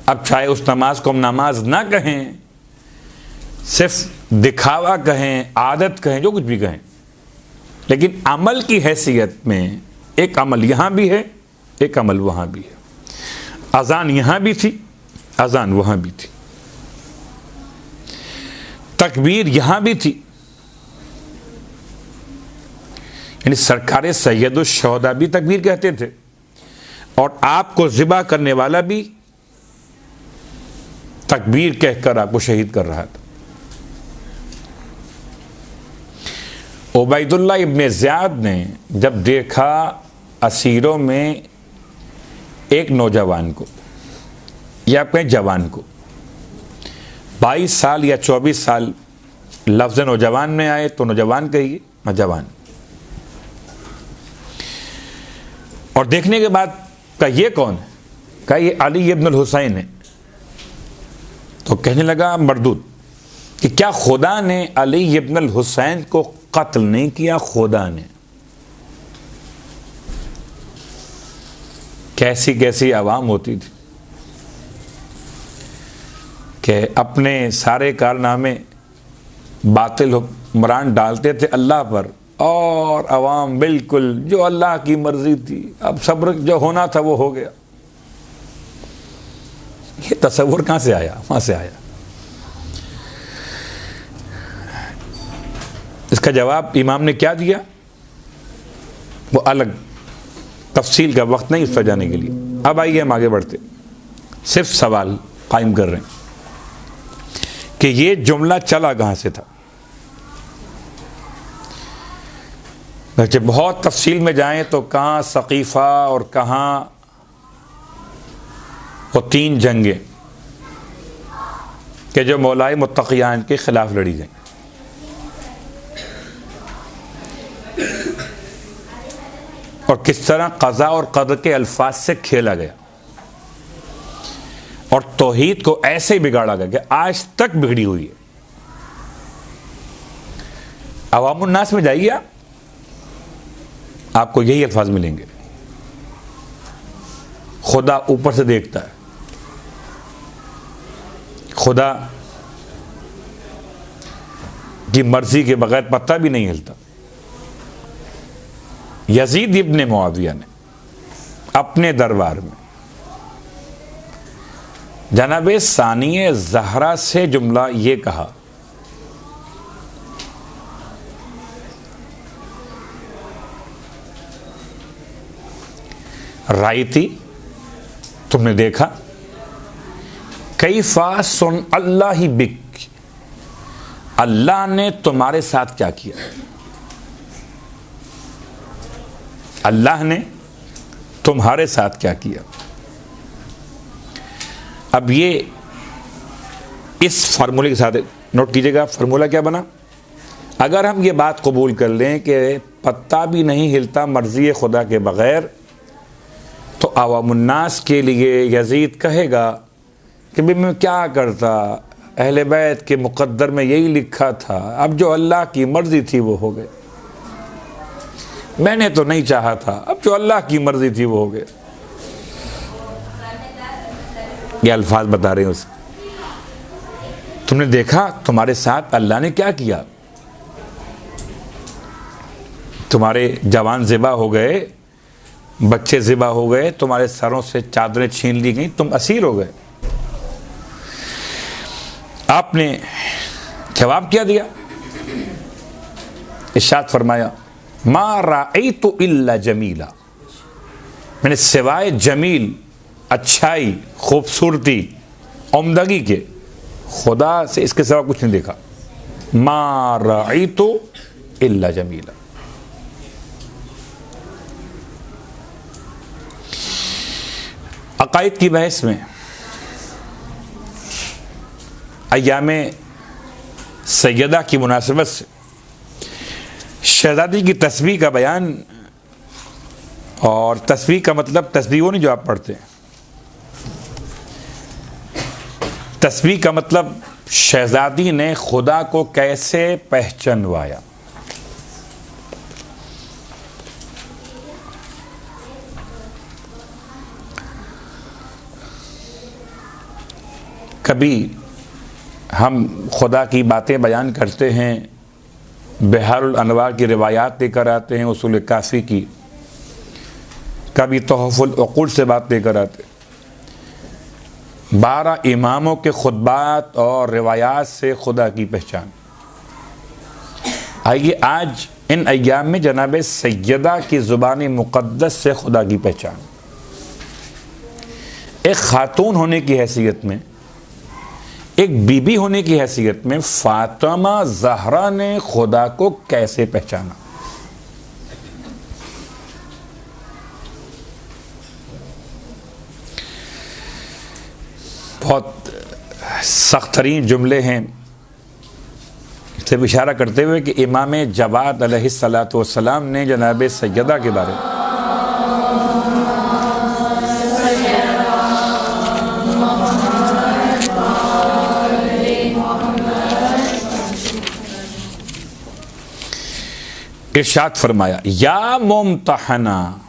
अब चाहे उस नमाज को हम नमाज ना कहें, सिर्फ दिखावा कहें, आदत कहें, जो कुछ भी कहें, लेकिन अमल की हैसियत में एक अमल यहां भी है, एक अमल वहां भी है। अजान यहां भी थी, अजान वहां भी थी। तकबीर यहां भी थी, यानी सरकार सैयदुश शोहदा भी तकबीर कहते थे और आपको ज़िबा करने वाला भी तकबीर कहकर आपको शहीद कर रहा था। उबैदुल्लाह इब्न ज़ियाद ने जब देखा असीरों में एक नौजवान को, या आप कहें जवान को, 22 साल या 24 साल, लफ्ज़ नौजवान में आए तो नौजवान कहिए, नौजवान, और देखने के बाद कहा ये कौन है? कहा ये अली इब्न हुसैन है। तो कहने लगा मरदूद कि क्या खुदा ने अली इब्न हुसैन को कत्ल नहीं किया? खुदा ने। कैसी कैसी आवाम होती थी कि अपने सारे कारनामे बातिल हुक्मरान डालते थे अल्लाह पर, और अवाम बिल्कुल जो अल्लाह की मर्जी थी, अब सब्र जो होना था वो हो गया। ये तसव्वुर कहां से आया? वहां से आया। इसका जवाब इमाम ने क्या दिया, वो अलग तफसील का वक्त नहीं उस पर जाने के लिए। अब आइए हम आगे बढ़ते, सिर्फ सवाल कायम कर रहे हैं कि ये जुमला चला कहां से था। वैसे बहुत तफसील में जाएं तो कहाँ सकीफ़ा और कहाँ वो 3 जंगें कि जो मौलाए मुत्तक़ियान के ख़िलाफ़ लड़ी गई। और किस तरह क़ज़ा और क़दर के अल्फाज से खेला गया और तौहीद को ऐसे ही बिगाड़ा गया कि आज तक बिगड़ी हुई है। अवामुन्नास में जाइए, आपको यही अल्फाज मिलेंगे। खुदा ऊपर से देखता है, खुदा की मर्जी के बगैर पत्ता भी नहीं हिलता। यजीद इब्न मुआविया ने अपने दरबार में जनाबे सानिए ज़हरा से जुमला ये कहा, रायती, तुमने देखा कैफा सुन अल्लाह ही बिक, अल्लाह ने तुम्हारे साथ क्या किया। अल्लाह ने तुम्हारे साथ क्या किया। अब ये इस फार्मूले के साथ नोट कीजिएगा, फार्मूला क्या बना। अगर हम ये बात कबूल कर लें कि पत्ता भी नहीं हिलता मर्जी खुदा के बग़ैर, तो अवामुन्नास के लिए यजीद कहेगा कि भाई मैं क्या करता, अहले बैत के मुक़द्दर में यही लिखा था, अब जो अल्लाह की मर्ज़ी थी वो हो गए। मैंने तो नहीं चाहा था, अब जो अल्लाह की मर्ज़ी थी वो हो गया। ये अल्फाज बता रहे हैं उसे। तुमने देखा तुम्हारे साथ अल्लाह ने क्या किया। तुम्हारे जवान ज़िबा हो गए, बच्चे ज़िबा हो गए, तुम्हारे सरों से चादरें छीन ली गई, तुम असीर हो गए। आपने जवाब क्या दिया। इरशाद फरमाया मा राअयतु इल्ला जमीला, मैंने सिवाय जमील, अच्छाई, खूबसूरती, उम्दगी के खुदा से इसके सिवा कुछ नहीं देखा। मा राअयतु इल्ला जमीला। अकायद की बहस में अय्यामे सैयदा की मुनासिबत से शहजादी की तस्बीह का बयान, और तस्बीह का मतलब तस्बीह वो नहीं जो आप पढ़ते हैं, तस्बीह का मतलब शहजादी ने खुदा को कैसे पहचानवाया। कभी हम खुदा की बातें बयान करते हैं, बिहारुल अनवार की रिवायात लेकर आते हैं, उसूल काफ़ी की, कभी तोहफ़ुल उक़ूल से बात लेकर आते। 12 इमामों के खुतबात और रिवायात से खुदा की पहचान। आइए आज इन अय्याम में जनाब सैयदा की ज़ुबान मुक़द्दस से खुदा की पहचान। एक खातून होने की हैसियत में, एक बीबी होने की हैसियत में फातिमा ज़हरा ने खुदा को कैसे पहचाना। बहुत सख्त तरीन जुमले हैं, से इशारा करते हुए कि इमाम जवाद अलैहिस्सलातु वस्सलाम ने जनाब सैयदा के बारे में इरशाद फरमाया या मुम्तहना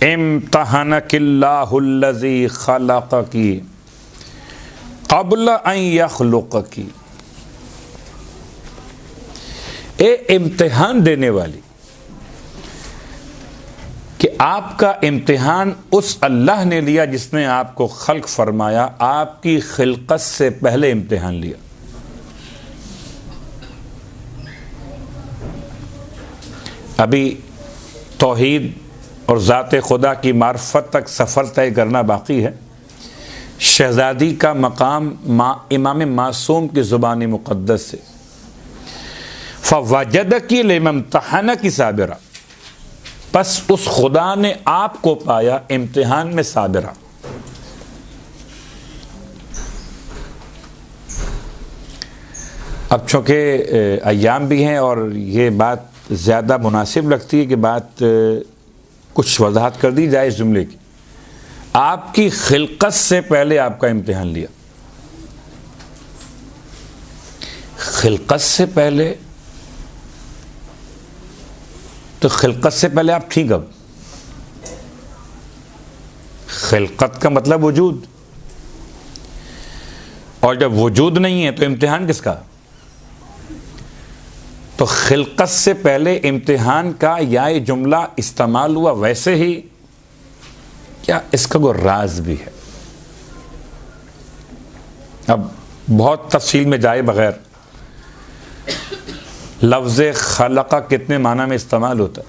इम्तहनकिल्लाहुल्लज़ी खलक़की क़ब्ल अन यख़्लुक़की। ए इम्तिहान देने वाली, कि आपका इम्तिहान उस अल्लाह ने लिया जिसने आपको खल्क़ फरमाया, आपकी खिलकत से पहले इम्तिहान लिया। अभी तौहीद और ज़ात खुदा की मार्फत तक सफ़र तय करना बाकी है। शहज़ादी का मकाम इमाम मासूम की ज़ुबान मुक़द्दस से फ़वजदकी लिमम्तहनकी साबिरा, बस उस खुदा ने आपको पाया इम्तिहान में साबिरा। अब चूँकि अय्याम भी हैं और ये बात ज़्यादा मुनासिब लगती है कि बात कुछ वजाहत कर दी जाए इस जुमले की। आपकी खिलकत से पहले आपका इम्तिहान लिया। खिलकत से पहले, तो खिलकत से पहले आप थी कब? खिलकत का मतलब वजूद, और जब वजूद नहीं है तो इम्तिहान किसका? तो खिलकत से पहले इम्तिहान का या ये जुमला इस्तेमाल हुआ वैसे ही, क्या इसका कोई राज भी है? अब बहुत तफसील में जाए बगैर, लफ्ज़ खलक़ा कितने माना में इस्तेमाल होता है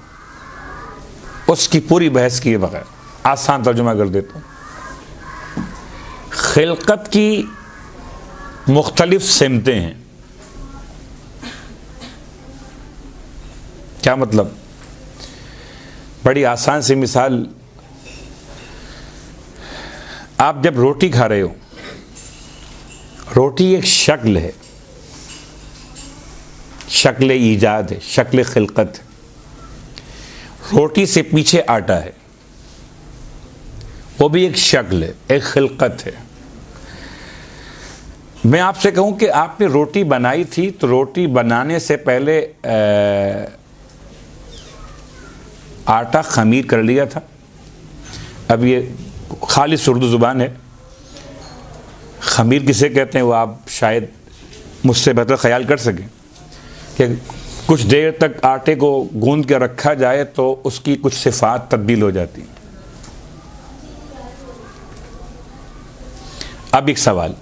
उसकी पूरी बहस किए बगैर आसान तर्जुमा कर देता हूँ। खिलकत की मुख्तलिफ सिमतें हैं। क्या मतलब? बड़ी आसान सी मिसाल, आप जब रोटी खा रहे हो, रोटी एक शक्ल है, शक्ल ईजाद है, शक्ल खिलकत है। रोटी से पीछे आटा है, वो भी एक शक्ल है, एक खिलकत है। मैं आपसे कहूं कि आपने रोटी बनाई थी तो रोटी बनाने से पहले आटा खमीर कर लिया था। अब ये खालिस उर्दू ज़ुबान है, खमीर किसे कहते हैं वो आप शायद मुझसे बेहतर ख्याल कर सकें कि कुछ देर तक आटे को गूंद के रखा जाए तो उसकी कुछ सिफात तब्दील हो जाती हैं। अब एक सवाल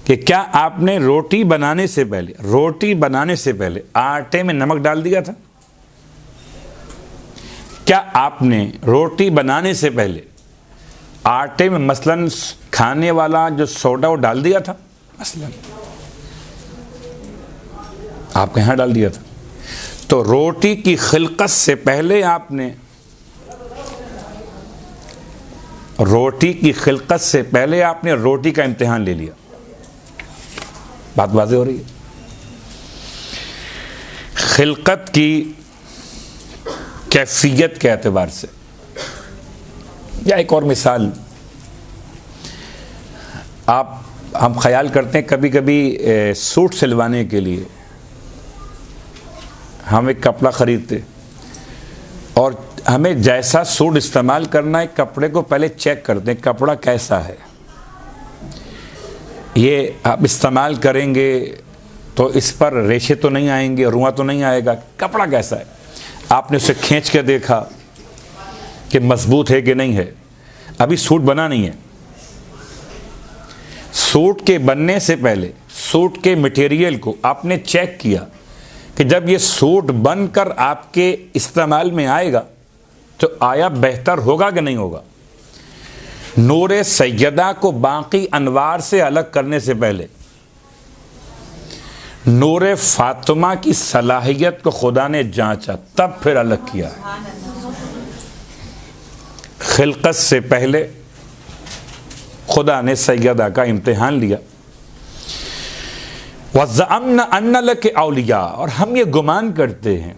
कि क्या आपने रोटी बनाने से पहले आटे में नमक डाल दिया था? क्या आपने रोटी बनाने से पहले आटे में मसलन खाने वाला जो सोडा वो डाल दिया था? मसलन आपके यहाँ डाल दिया था। तो रोटी की खिलकत से पहले आपने रोटी का इम्तिहान ले लिया। बात वाज़ेह हो रही है? खिलकत की कैफियत के एतबार से। या एक और मिसाल, हम ख्याल करते हैं कभी कभी सूट सिलवाने के लिए हम एक कपड़ा ख़रीदते और हमें जैसा सूट इस्तेमाल करना है कपड़े को पहले चेक करते हैं, कपड़ा कैसा है, ये आप इस्तेमाल करेंगे तो इस पर रेशे तो नहीं आएंगे, रुआं तो नहीं आएगा, कपड़ा कैसा है। आपने उसे खींच के देखा कि मजबूत है कि नहीं है। अभी सूट बना नहीं है। सूट के बनने से पहले सूट के मटेरियल को आपने चेक किया कि जब ये सूट बनकर आपके इस्तेमाल में आएगा तो आया बेहतर होगा कि नहीं होगा। नूरे सैयदा को बाकी अनवार से अलग करने से पहले नूरे फातिमा की सलाहियत को खुदा ने जांचा, तब फिर अलग किया। खिलकत से पहले खुदा ने सैयदा का इम्तिहान लिया। वज़अमना अन्ना लके औलिया, और हम ये गुमान करते हैं,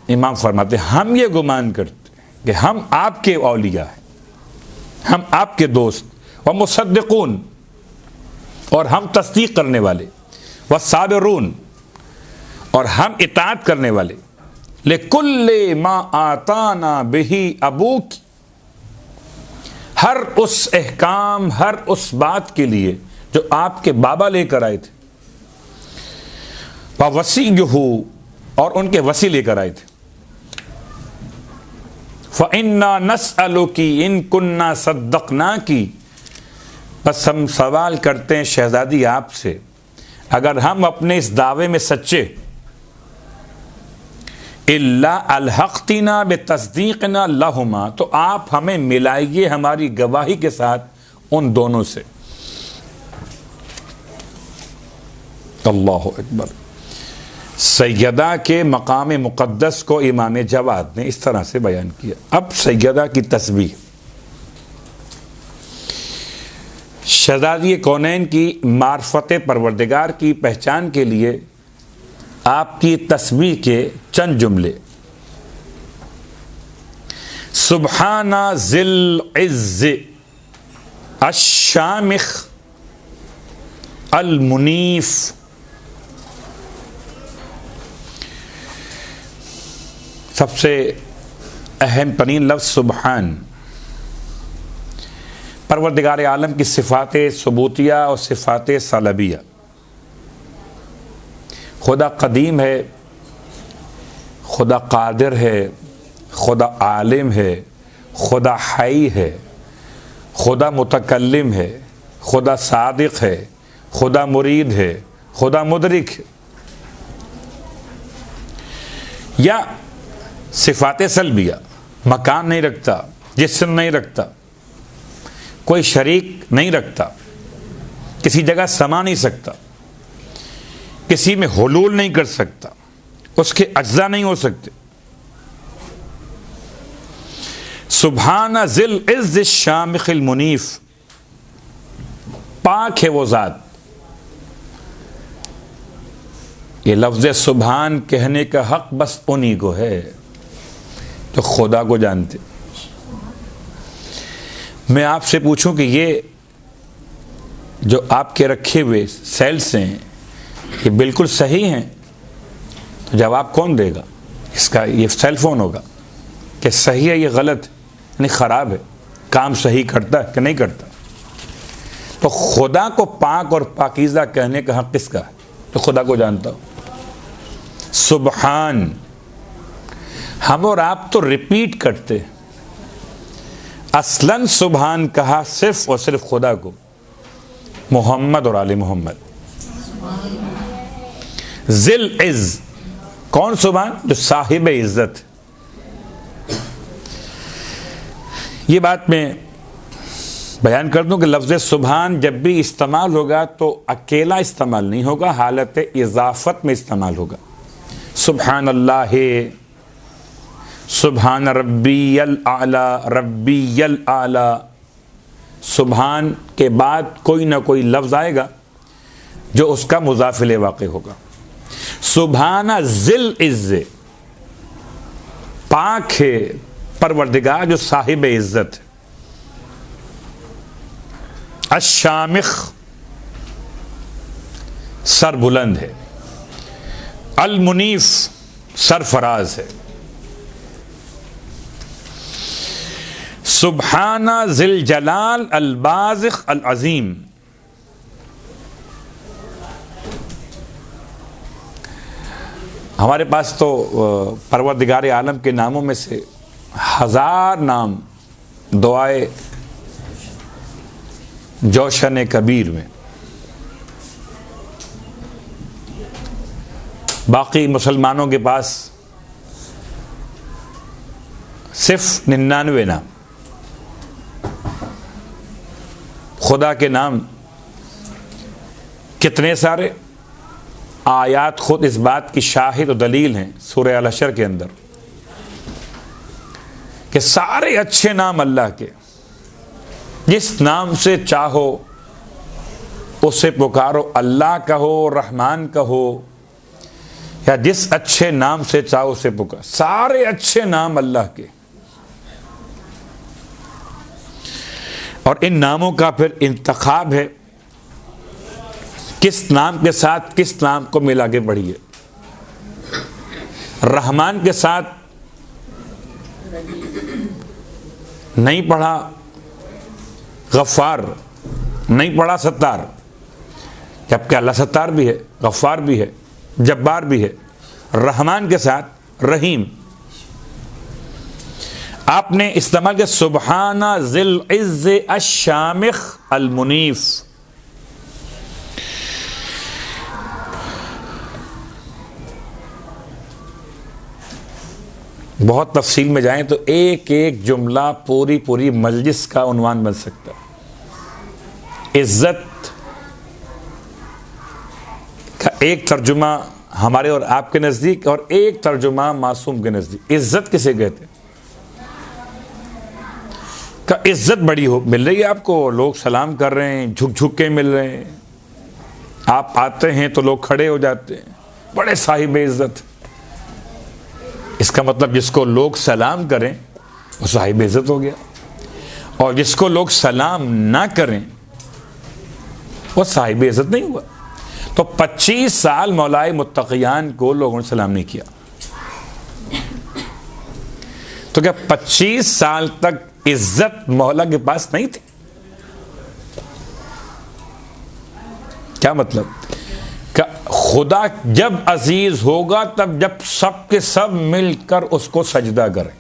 इमाम फरमाते हैं हम ये गुमान करते हैं कि हम आपके औलिया हैं, हम आपके दोस्त, व मुसद्दिक़ून, और हम तस्दीक करने वाले, व साबिरून, और हम इताअत करने वाले, लिकुल्ले मा आताना बिही अबूक, हर उस अहकाम, हर उस बात के लिए जो आपके बाबा लेकर आए थे, व वसीयहू, और उनके वसी लेकर आए थे। फ़इन्ना नस्अलुकी इन कुन्ना सद्दक़ना की, बस हम सवाल करते हैं शहजादी आपसे, अगर हम अपने इस दावे में सच्चे, इल्ला अलहक़तिना बितस्दीक़ना लहुमा, तो आप हमें मिलाइए हमारी गवाही के साथ उन दोनों से। अल्लाहु अकबर। सैयदा के मकाम मुक़द्दस को इमाम जवाद ने इस तरह से बयान किया। अब सैयदा की तस्बीह, शहज़ादी कौनैन की मार्फत परवरदिगार की पहचान के लिए आपकी तस्बीह के चंद जुमले। सुब्हाना ज़िल इज़्ज़ अश-शामिख़ अल-मुनीफ़, सबसे अहम तरीन लफ्ज़ सुबहान, परवरदिगार आलम की सिफ़ात सबूतिया और सिफ़ात सलबिया। खुदा कदीम है, खुदा कादिर है, खुदा आलिम है, खुदा हई है, खुदा मुतकल्लिम है, खुदा सादिक है, खुदा मुरीद है, खुदा मुदरिक है। या सिफ़ात सलबिया, मकान नहीं रखता, जिस्म नहीं रखता, कोई शरीक नहीं रखता, किसी जगह समा नहीं सकता, किसी में हुलूल नहीं कर सकता, उसके अज्जा नहीं हो सकते। सुभान ज़िल इज़्ज़ शामिख़िल मुनीफ़, पाक है वो ज़ात। ये लफ्ज़ सुभान कहने का हक बस उन्हीं को है जो खुदा को जानते। मैं आपसे पूछूं कि ये जो आपके रखे हुए सेल्स हैं ये बिल्कुल सही हैं, तो जवाब कौन देगा? इसका ये सेल फोन होगा कि सही है, ये गलत है, यानी ख़राब है, काम सही करता है कि नहीं करता। तो खुदा को पाक और पाकीज़ा कहने का हक किसका है? तो खुदा को जानता हो। सुबहान, हम और आप तो रिपीट करते, असलन सुबहान कहा सिर्फ और सिर्फ खुदा को, मोहम्मद और आले मोहम्मद। ज़िल इज़्ज़, कौन सुबहान? जो साहिब इज़्ज़त। ये बात मैं बयान कर दूं कि लफ्ज़ सुबहान जब भी इस्तेमाल होगा तो अकेला इस्तेमाल नहीं होगा, हालत इज़ाफ़त में इस्तेमाल होगा। सुबहान अल्लाह, सुबहान रब्बियल आला, रब्बियल आला। सुबहान के बाद कोई ना कोई लफ्ज़ आएगा जो उसका मुज़ाफ़िल वाक़े होगा। सुबहाना ज़िल इज़्ज़, पाक है परवरदिगार जो साहिब इज़्ज़त है। अश-शामिख़, सर बुलंद है। अल-मुनीफ़, सरफराज है। सुबहाना ज़िल जलाल अल बाज़िख़ अल अज़ीम। हमारे पास तो परवरदिगार आलम के नामों में से 1000 नाम दुआए जोशन कबीर में। बाकी मुसलमानों के पास सिर्फ 99 नाम। खुदा के नाम कितने सारे, आयात खुद इस बात की शाहिद और दलील हैं सूरह अल-हशर के अंदर कि सारे अच्छे नाम अल्लाह के, जिस नाम से चाहो उससे पुकारो, अल्लाह कहो, रहमान कहो, या जिस अच्छे नाम से चाहो उससे पुकारो, सारे अच्छे नाम अल्लाह के। और इन नामों का फिर इंतखाब है, किस नाम के साथ किस नाम को मिला के पढ़िए। रहमान के साथ नहीं पढ़ा गफ़ार, नहीं पढ़ा सत्तार, जबकि अल्लाह सत्तार भी है, गफ़ार भी है, जब्बार भी है। रहमान के साथ रहीम। आपने इस्तेमाल किया सुबहाना ज़िल इज़्ज़ अश-शामिख़ अल मुनीफ़। बहुत तफसील में जाएं तो एक एक जुमला पूरी पूरी मजलिस का उन्वान बन सकता है। इज्जत का एक तर्जुमा हमारे और आपके नज़दीक और एक तर्जुमा मासूम के नज़दीक। इज्जत किसे कहते हैं? का इज्जत बड़ी हो मिल रही है आपको, लोग सलाम कर रहे हैं, झुक झुक के मिल रहे हैं, आप आते हैं तो लोग खड़े हो जाते हैं, बड़े साहिब इज्जत। इसका मतलब जिसको लोग सलाम करें वो साहिब इज्जत हो गया, और जिसको लोग सलाम ना करें वो साहिब इज्जत नहीं हुआ। तो 25 साल मौलाए मुत्तक़ियान को लोगों ने सलाम नहीं किया, तो क्या 25 साल तक इज्जत मौला के पास नहीं थी? क्या मतलब? खुदा जब अजीज होगा तब जब सब के सब मिलकर उसको सजदा करें,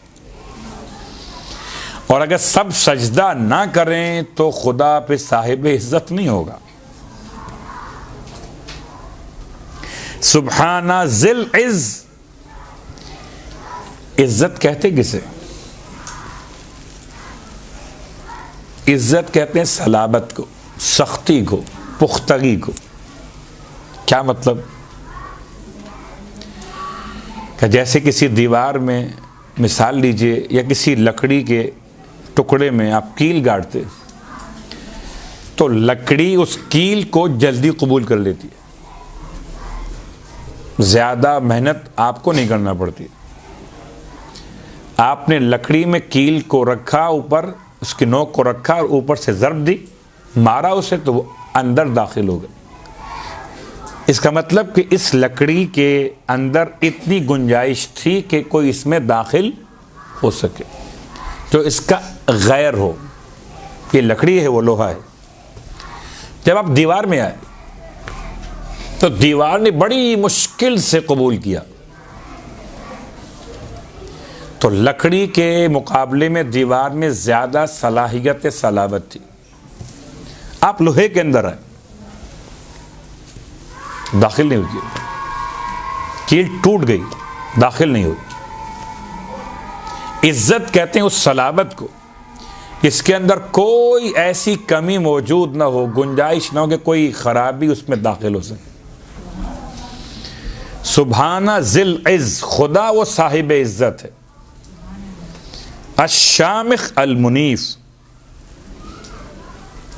और अगर सब सजदा ना करें तो खुदा पे साहिब इज्जत नहीं होगा। सुबहाना ज़िल इज़्ज़, इज्जत कहते किसे? इज्जत कहते हैं सलाबत को, सख्ती को, पुख्तगी को। क्या मतलब? कि जैसे किसी दीवार में मिसाल लीजिए या किसी लकड़ी के टुकड़े में आप कील गाड़ते, तो लकड़ी उस कील को जल्दी कबूल कर लेती है, ज़्यादा मेहनत आपको नहीं करना पड़ती। आपने लकड़ी में कील को रखा, ऊपर उसकी नोक को रखा और ऊपर से ज़रब दी, मारा उसे, तो वो अंदर दाखिल हो गए। इसका मतलब कि इस लकड़ी के अंदर इतनी गुंजाइश थी कि कोई इसमें दाखिल हो सके, जो इसका गैर हो। ये लकड़ी है, वो लोहा है। जब आप दीवार में आए तो दीवार ने बड़ी मुश्किल से कबूल किया। तो लकड़ी के मुकाबले में दीवार में ज़्यादा सलाहियत सलाबत थी। आप लोहे के अंदर आए, दाखिल नहीं हुई, कील टूट गई, दाखिल नहीं हुई। इज्जत कहते हैं उस सलाबत को इसके अंदर कोई ऐसी कमी मौजूद ना हो, गुंजाइश ना हो कि कोई खराबी उसमें दाखिल हो सके। सुभाना जिल इज़्ज़, खुदा वो साहिब इज्जत है। अश-शामिख अल-मुनीफ,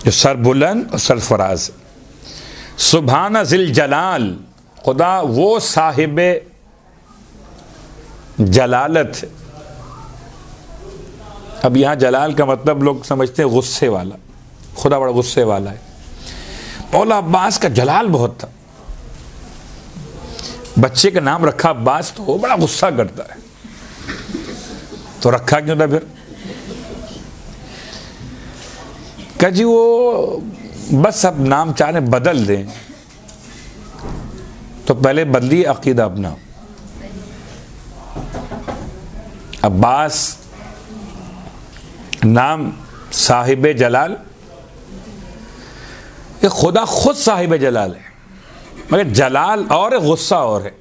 जो सर बुलंद और सरफराज है। सुभाना जिल जलाल, खुदा वो साहिब जलालत है। अब यहाँ जलाल का मतलब लोग समझते हैं गुस्से वाला, खुदा बड़ा गुस्से वाला है। मौला अब्बास का जलाल बहुत था। बच्चे का नाम रखा अब्बास, तो वो बड़ा गुस्सा करता है, तो रखा क्यों था फिर? कह जी वो बस अब नाम चाहे बदल दें, तो पहले बदलिए अकीदा अपना। अब्बास नाम साहिब जलाल, ये खुदा खुद साहिब जलाल है, मगर जलाल और है, गुस्सा और है।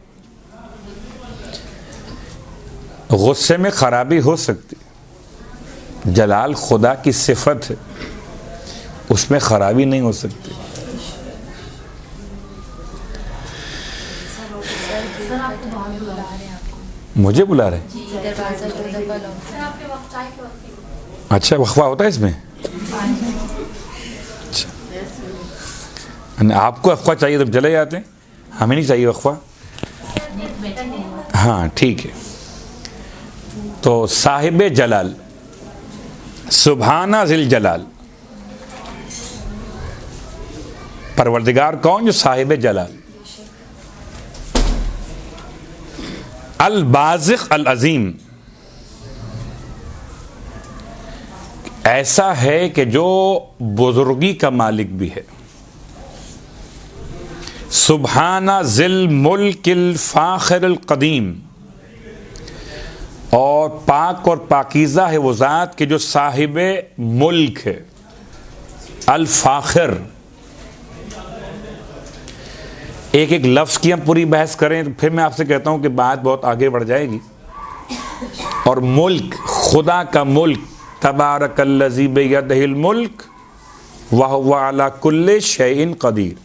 गुस्से में खराबी हो सकती, जलाल खुदा की सिफत है, उसमें खराबी नहीं हो सकती। मुझे बुला रहे? अच्छा, वक्फा होता है इसमें? अच्छा, आपको वक्फा चाहिए तो चले जाते हैं, हमें नहीं चाहिए वक्फा। हाँ ठीक है। तो साहिब जलाल, सुभाना जिल जलाल, परवरदिगार कौन? जो साहिब जलाल। अल बाज़िक़ अल अज़ीम, ऐसा है कि जो बुजुर्गी का मालिक भी है। सुब्हाना ज़िल मुल्किल फ़ाख़िरिल क़दीम, और पाक और पाकीज़ा है वो ज़ात के जो साहिब मुल्क है। अल फ़ाख़िर, एक एक लफ्ज़ की हम पूरी बहस करें तो फिर मैं आपसे कहता हूँ कि बात बहुत आगे बढ़ जाएगी। और मुल्क, खुदा का मुल्क, तबारकल्लज़ी बियदिहिल मुल्क व हुवा अला कुल्लि शैइन क़दीर,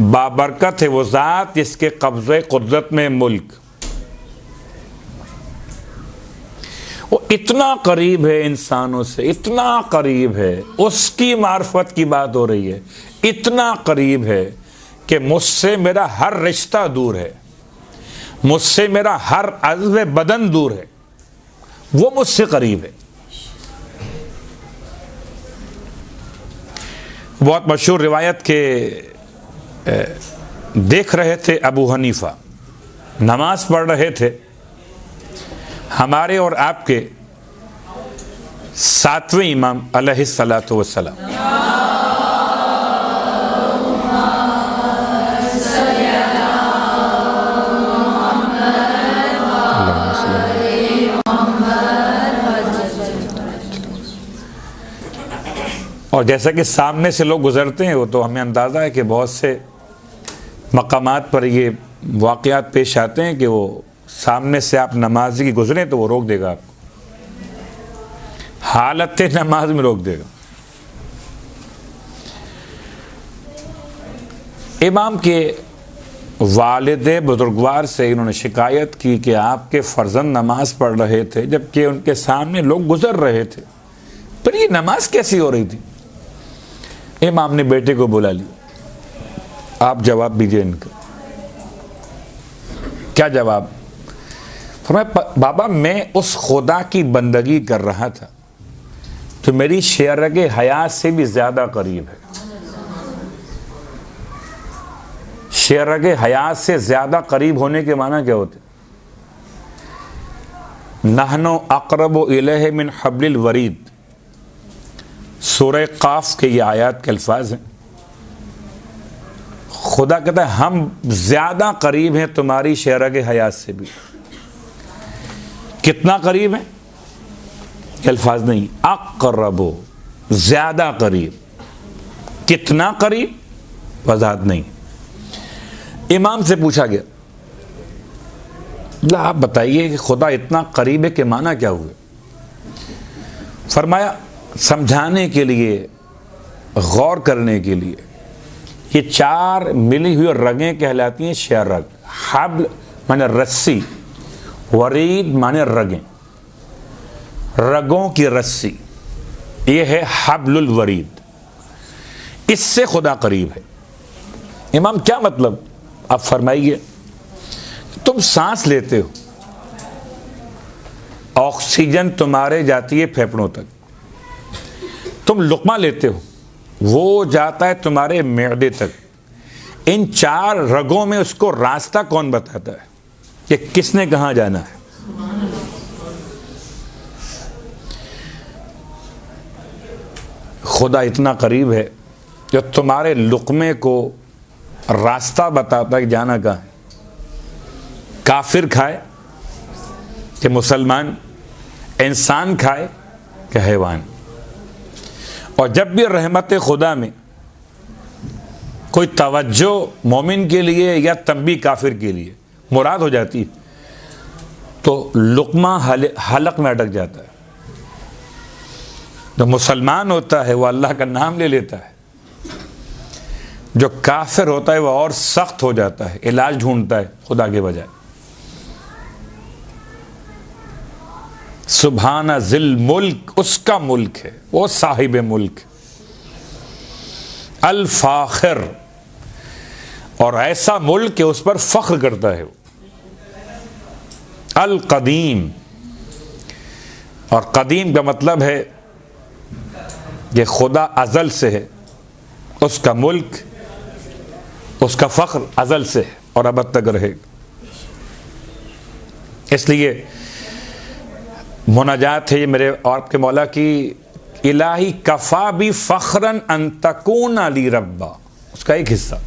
बाबरकत है वो ज़ात जिसके कब्ज़े कुदरत में मुल्क। वो इतना करीब है इंसानों से, इतना करीब है, उसकी मार्फत की बात हो रही है। इतना करीब है कि मुझसे मेरा हर रिश्ता दूर है, मुझसे मेरा हर अज़्व बदन दूर है, वो मुझसे करीब है। बहुत मशहूर रिवायत के देख रहे थे अबू हनीफा, नमाज पढ़ रहे थे, हमारे और आपके 7वें इमाम अलैहिस्सलातु वस्सलाम, और जैसा कि सामने से लोग गुजरते हैं, वो तो हमें अंदाज़ा है कि बहुत से मकामात पर ये वाक़यात पेश आते हैं कि वो सामने से आप नमाजी की गुजरें तो वो रोक देगा आपको, हालत नमाज में रोक देगा। इमाम के वालिद बुजुर्गवार से इन्होंने शिकायत की कि आपके फर्जंद नमाज पढ़ रहे थे जबकि उनके सामने लोग गुजर रहे थे, पर ये नमाज कैसी हो रही थी। इमाम ने बेटे को बुला लिया, आप जवाब दीजिए इनका। क्या जवाब? फरमाया, बाबा मैं उस खुदा की बंदगी कर रहा था जो मेरी शेरगे हयात से भी ज्यादा करीब है। शेरगे हयात से ज्यादा करीब होने के माना क्या होते? नहनो अक़रबु इलैहि मिन हब्लिल वरीद, सूरह काफ के ये आयत के अल्फाज हैं। खुदा कहता है हम ज्यादा करीब हैं तुम्हारी शेरगे हयात से भी। कितना करीब है? अल्फाज नहीं, अक़रबु, ज्यादा करीब। कितना करीब? वजाहत नहीं। इमाम से पूछा गया, आप बताइए कि खुदा इतना करीब है कि माना क्या हुए? फरमाया, समझाने के लिए, गौर करने के लिए, ये 4 मिली हुई रगें कहलाती हैं शेरग। हब्ल माने रस्सी, वरीद माने रगें, रगों की रस्सी, ये है हब्लुल वरीद। इससे खुदा करीब है। इमाम क्या मतलब? आप फरमाइए, तुम सांस लेते हो, ऑक्सीजन तुम्हारे जाती है फेफड़ों तक, तुम लुक़मा लेते हो, वो जाता है तुम्हारे मैदे तक। इन 4 रगों में उसको रास्ता कौन बताता है कि किसने कहां जाना है? खुदा इतना करीब है जो तुम्हारे लुक़मे को रास्ता बताता है कि जाना कहां है। काफिर खाए कि मुसलमान, इंसान खाए कि हैवान। और जब भी रहमत खुदा में कोई तवज्जो मोमिन के लिए या तंबी काफिर के लिए मुराद हो जाती तो लुक़मा हलक में अटक जाता है। जो मुसलमान होता है वो अल्लाह का नाम ले लेता है, जो काफिर होता है वह और सख्त हो जाता है, इलाज ढूंढता है खुदा के बजाय। सुभाना जिल मुल्क, उसका मुल्क है, वो साहिब मुल्क। अल फाखिर, और ऐसा मुल्क के उस पर फख्र करता है वो। अल कदीम, और कदीम का मतलब है कि खुदा अजल से है, उसका मुल्क, उसका फख्र अजल से है और अब तक रहेगा। इसलिए मुनाजात है ये मेरे और आपके मौला की, इलाही कफा भी फ़ख्रन अन तकून अली रब्बा, उसका एक हिस्सा।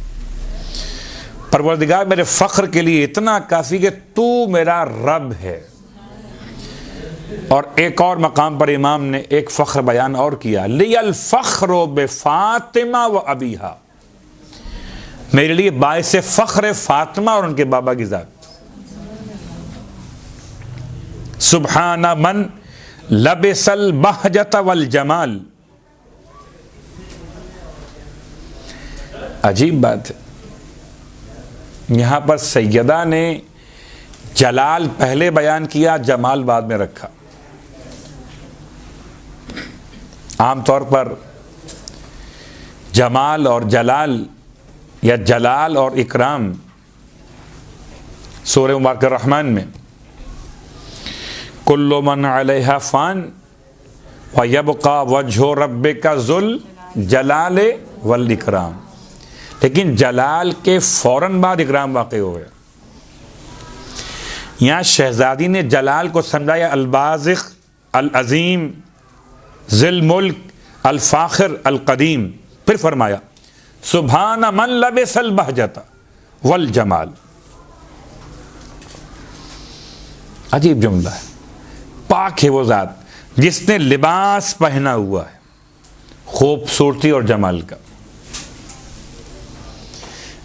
परवरदिगार मेरे फ़ख्र के लिए इतना काफ़ी कि तू मेरा रब है। और एक और मकाम पर इमाम ने एक फ़ख्र बयान और किया, लियल फ़ख्रो बे फ़ातिमा व अबीहा, मेरे लिए बाइसे फ़ख्र फ़ातिमा और उनके बाबा की ज़ात। सुब्हाना मन लबिसल बहजत वल जमाल। अजीब बात है, यहां पर सैयदा ने जलाल पहले बयान किया, जमाल बाद में रखा। आमतौर पर जमाल और जलाल या जलाल और इकराम सूरह मुबारक रहमान में कुल्लु मन अलैहा फ़ान व यबका वजहु रब्बिका ज़ुल जलाले वल इकराम, लेकिन जलाल के फौरन बाद इकराम वाक़ई हो गया। यहाँ शहजादी ने जलाल को समझाया अल बाज़िक़, अल अज़ीम, ज़िल मुल्क, अल फ़ाखिर, अल क़दीम। फिर फरमाया सुभान मन लबिसल बहजता वल जमाल। अजीब जुमला है। पाक है वो ज़ात जिसने लिबास पहना हुआ है खूबसूरती और जमाल का।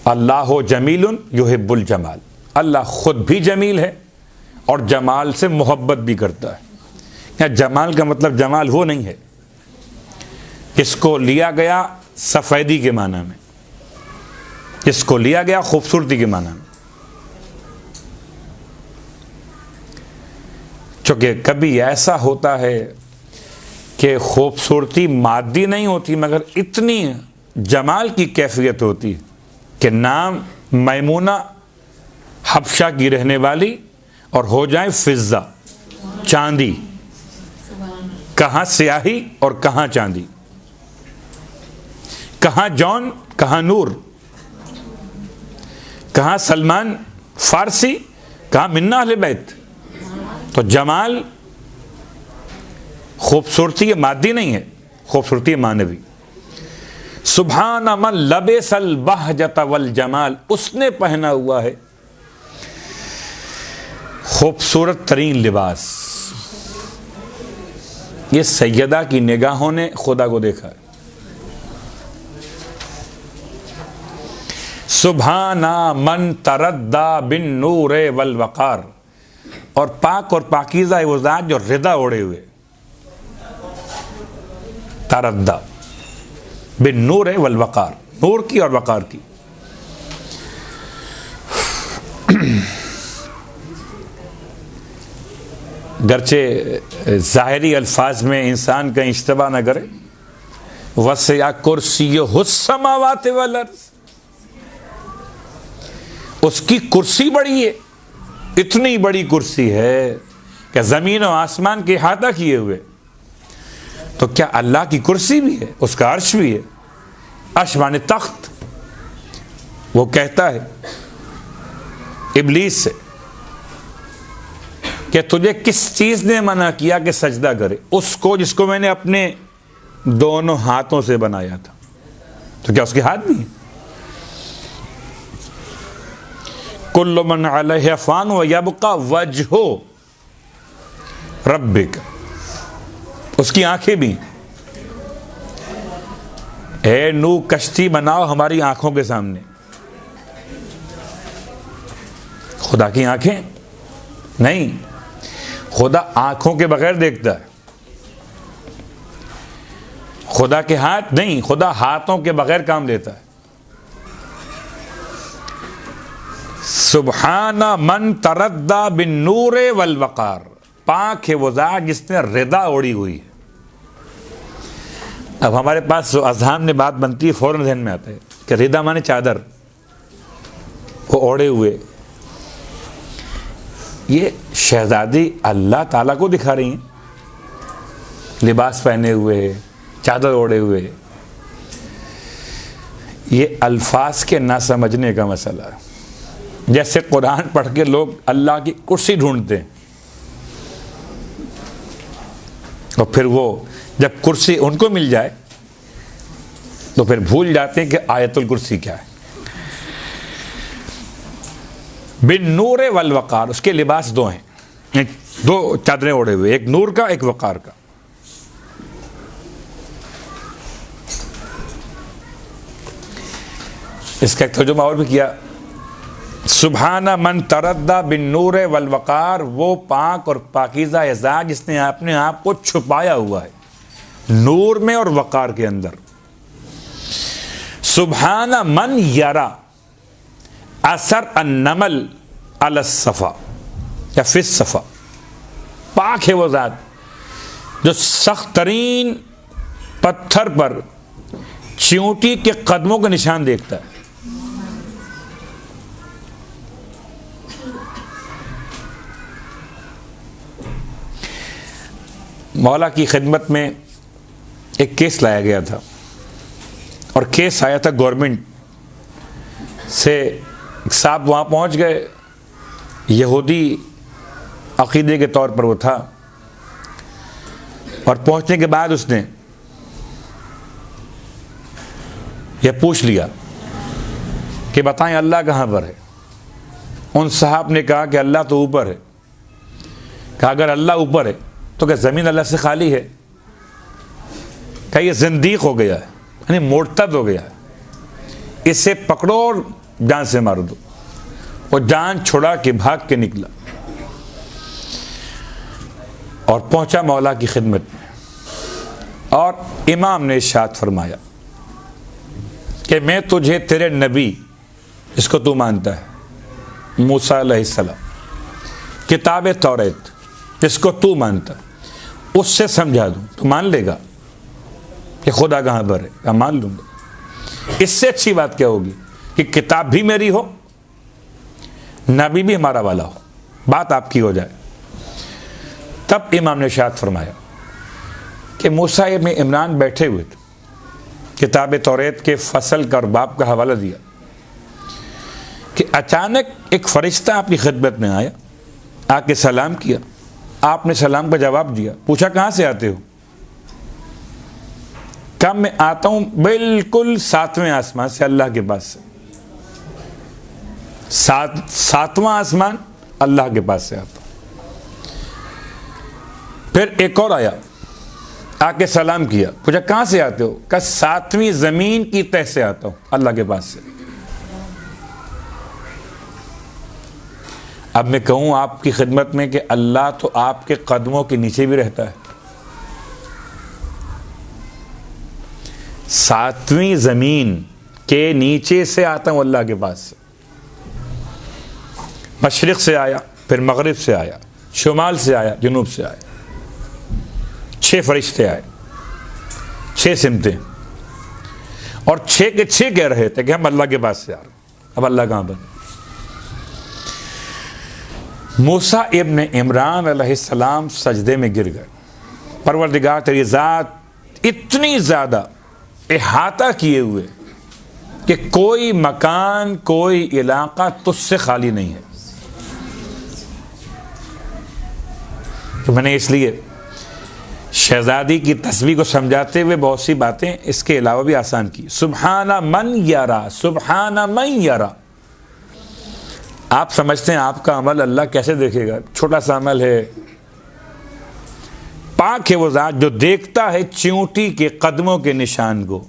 अल्लाह जमीलुन युहिब्बुल जमाल, अल्लाह खुद भी जमील है और जमाल से मोहब्बत भी करता है। या जमाल का मतलब जमाल वो नहीं है इसको लिया गया सफ़ेदी के माना में, इसको लिया गया खूबसूरती के माना में। क्योंकि कभी ऐसा होता है कि खूबसूरती मादी नहीं होती, मगर इतनी जमाल की कैफियत होती है कि नाम मैमूना हबशा की रहने वाली और हो जाए फिज़्ज़ा, चांदी। कहाँ स्याही और कहाँ चांदी, कहाँ जौन कहाँ नूर, कहाँ सलमान फारसी कहाँ मिन्ना अहले बैत। तो जमाल खूबसूरती मादी नहीं है, खूबसूरती मानवी। सुभान मन लबेसल बहजत वल जमाल, उसने पहना हुआ है खूबसूरत तरीन लिबास। ये सैयदा की निगाहों ने खुदा को देखा है। सुभाना मन तरद्दा बिन नूर वल वकार, और पाक और पाकीज़ा वो ज़ात जो रिदा ओढ़े हुए, तरद्दा बिन नूर वल वकार, नूर की और वकार की। गरचे ज़ाहिरी अल्फाज में इंसान कहीं इज्तिमा न करे, वसिया कुर्सियुहुस समावाति वल अर्ज़, उसकी कुर्सी बड़ी है, इतनी बड़ी कुर्सी है कि ज़मीन और आसमान के अहाता किए हुए। तो क्या अल्लाह की कुर्सी भी है, उसका अर्श भी है। अर्श माने तख्त। वो कहता है इब्लीस से कि तुझे किस चीज़ ने मना किया कि सजदा करे, उसको जिसको मैंने अपने दोनों हाथों से बनाया था। तो क्या उसके हाथ नहीं? कुल्लु मन अलैहा फ़ान व यबका वजहु रब्बिक, उसकी आंखें भी। ए नू कश्ती बनाओ हमारी आंखों के सामने। खुदा की आंखें नहीं, खुदा आंखों के बगैर देखता है। खुदा के हाथ नहीं, खुदा हाथों के बगैर काम लेता है। सुबहाना मन तरद्दा बिन नूरे वल वकार, पाक है वो ज़ात जिसने रिदा ओढ़ी हुई है। अब हमारे पास जो अज़हान में बात बनती है, फौरन ज़हन में आता है कि रिदा माने चादर, वो ओढ़े हुए। ये शहजादी अल्लाह ताला को दिखा रही हैं, लिबास पहने हुए, चादर ओढ़े हुए। ये अल्फाज के ना समझने का मसला है। जैसे कुरान पढ़ के लोग अल्लाह की कुर्सी ढूंढते हैं, और फिर वो जब कुर्सी उनको मिल जाए तो फिर भूल जाते हैं कि आयतुल कुर्सी क्या है। बिन नूर वल वकार, उसके लिबास दो हैं, दो चादरें ओढ़े हुए, एक नूर का एक वकार का। इसका एक तर्जुमा और भी किया, सुभाना मन तरद्दा बिन नूर वल वकार, वो पाक और पाकीज़ा एज़ाज़ जिसने अपने आप को छुपाया हुआ है नूर में और वकार के अंदर। सुभाना मन यरा असर अन्नमल अलसफ़ा या फिस सफ़ा, पाक है वो ज़ात जो सख्त तरीन पत्थर पर चींटी के कदमों के निशान देखता है। मौला की खिदमत में एक केस लाया गया था, और केस आया था गवर्नमेंट से। साहब वहाँ पहुँच गए, यहूदी अक़ीदे के तौर पर वो था, और पहुँचने के बाद उसने यह पूछ लिया कि बताएं अल्लाह कहाँ पर है। उन साहब ने कहा कि अल्लाह तो ऊपर है। कहा अगर अल्लाह ऊपर है तो क्या ज़मीन अल्लाह से खाली है? क्या ये ज़िंदीक़ हो गया है, यानी मुर्तद हो गया है, इसे पकड़ो और जान से मार दो। और जान छुड़ा के भाग के निकला और पहुंचा मौला की खिदमत में, और इमाम ने इरशाद फरमाया कि मैं तुझे तेरे नबी इसको तू मानता है, मूसा अलैहिस्सलाम, किताब तौरात जिसको तू मानता, उससे समझा दूँ तो मान लेगा कि खुदा कहाँ पर है? क्या मान लूँगा। इससे अच्छी बात क्या होगी कि किताब भी मेरी हो, नबी भी हमारा वाला हो, बात आपकी हो जाए। तब इमाम ने इरशाद फरमाया कि मूसा इब्न इमरान बैठे हुए थे, किताब तौरात के फसल का और बाब का हवाला दिया कि अचानक एक फरिश्ता आपकी खिदमत में आया, आके सलाम किया, आपने सलाम का जवाब दिया, पूछा कहाँ से आते हो? कब मैं आता हूँ बिल्कुल 7वें आसमान से, अल्लाह के पास से। 7वां आसमान अल्लाह के पास से आता हूँ। फिर एक और आया, आके सलाम किया, पूछा कहाँ से आते हो? कहा 7वीं जमीन की तह से आता हूँ, अल्लाह के पास से। अब मैं कहूँ आपकी खिदमत में कि अल्लाह तो आपके कदमों के नीचे भी रहता है। 7वीं जमीन के नीचे से आता हूँ अल्लाह के पास से। मशरिक से आया, फिर मगरिब से आया, शुमाल से आया, जुनूब से आया। 6 फरिश्ते आए, 6 सिमतें, और 6 के 6 कह रहे थे कि हम अल्लाह के पास से आ रहे हैं। अब अल्लाह कहाँ पर? मूसा इब्न इमरान अलैहिस्सलाम सजदे में गिर गए। परवरदिगार तेरी ज़ात इतनी ज़्यादा इहाता किए हुए कि कोई मकान, कोई इलाका तुझसे खाली नहीं है। तो मैंने इसलिए शहजादी की तस्वीर को समझाते हुए बहुत सी बातें इसके अलावा भी आसान की। सुब्हाना मन यरा, सुब्हाना मन यरा। आप समझते हैं आपका अमल अल्लाह कैसे देखेगा? छोटा सा अमल है। पाक है वो ज़ात जो देखता है चींटी के कदमों के निशान को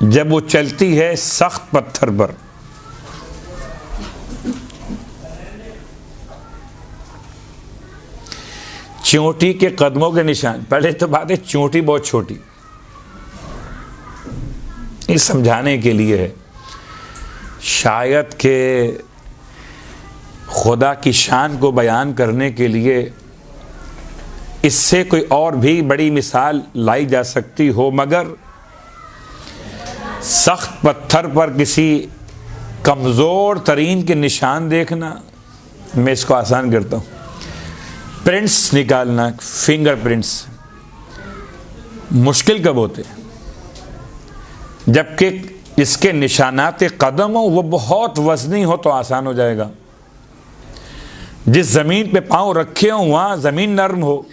जब वो चलती है सख्त पत्थर पर। चींटी के कदमों के निशान, पहले तो बात है चींटी बहुत छोटी, इस समझाने के लिए है शायद के खुदा की शान को बयान करने के लिए इससे कोई और भी बड़ी मिसाल लाई जा सकती हो, मगर सख्त पत्थर पर किसी कमज़ोर तरीन के निशान देखना, मैं इसको आसान करता हूँ। प्रिंट्स निकालना, फिंगर प्रिंट्स मुश्किल कब होते हैं? जबकि इसके निशानात कदम हो वो बहुत वजनी हो तो आसान हो जाएगा। जिस ज़मीन पे पाँव रखे हों वहाँ ज़मीन नरम हो,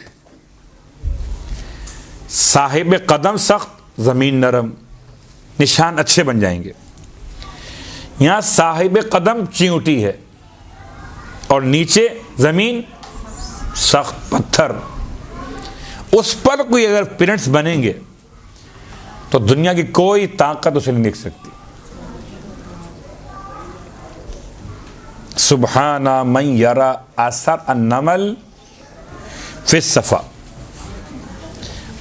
साहिब कदम सख्त, ज़मीन नरम, निशान अच्छे बन जाएंगे। यहाँ साहिब कदम चींटी है और नीचे ज़मीन सख्त पत्थर, उस पर कोई अगर प्रिंट्स बनेंगे तो दुनिया की कोई ताकत उसे नहीं देख सकती। सुब्हाना मन यरा असर अन्नमल फिस सफ़ा।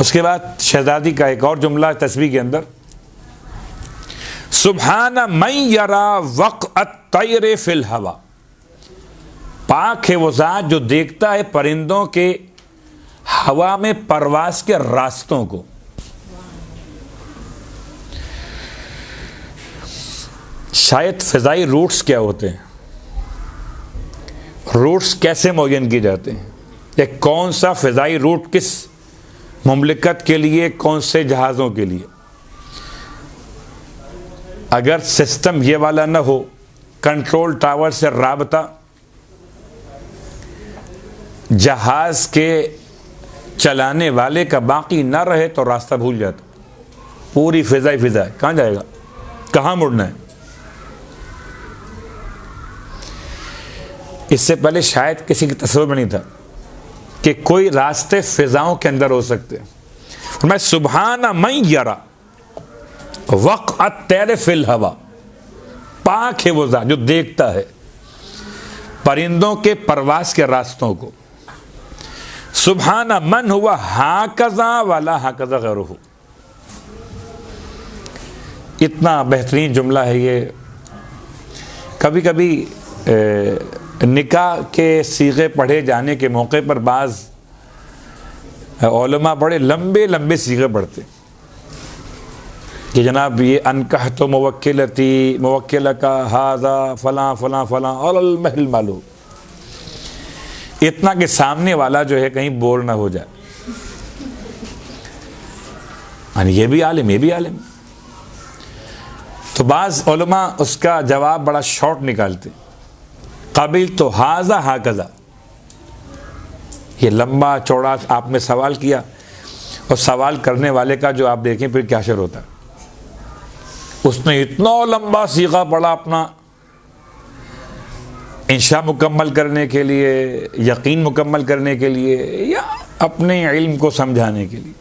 उसके बाद शहजादी का एक और जुमला तस्वीर के अंदर, सुब्हाना मन यरा वक़अत तैरे फिल हवा। पाक है वो ज़ात जो देखता है परिंदों के हवा में परवास के रास्तों को। शायद फ़िज़ाई रूट्स क्या होते हैं, रूट्स कैसे मुअय्यन किए जाते हैं, या कौन सा फ़िज़ाई रूट किस मुमलिकत के लिए, कौन से जहाज़ों के लिए। अगर सिस्टम ये वाला ना हो, कंट्रोल टावर से राबता जहाज़ के चलाने वाले का बाकी ना रहे तो रास्ता भूल जाता। पूरी फ़िज़ा कहाँ जाएगा, कहाँ मुड़ना है। इससे पहले शायद किसी की तस्वीर में नहीं था कि कोई रास्ते फ़िज़ाओं के अंदर हो सकते हैं। मैं सुब्हाना मन यरा वक़अत तैरे फिल हवा। पाक है वो ज़ात जो देखता है परिंदों के परवास के रास्तों को। सुब्हाना मन हुआ हाकज़ा वाला हाकज़ा गैरुहु। इतना बेहतरीन जुमला है ये, कभी कभी निकाह के सीगे पढ़े जाने के मौके पर बाज़ उलमा बड़े लंबे लंबे सीगे पढ़ते कि जनाब ये अनकह तो मुवक्किल का हाजा फ़लाँ फ़लाँ फ़लाँ और महल मालूम, इतना कि सामने वाला जो है कहीं बोर ना हो जाए। यानी ये भी आलिम ये भी आलिम। तो बाज़ उलमा उसका जवाब बड़ा शॉर्ट निकालते, काबिल तो हाजा हाकज़ा, ये लंबा चौड़ा आपने सवाल किया और सवाल करने वाले का जो आप देखें फिर क्या असर होता है। उसने इतना लंबा सीगा पढ़ा अपना इंशा मुकम्मल करने के लिए, यकीन मुकम्मल करने के लिए, या अपने इल्म को समझाने के लिए।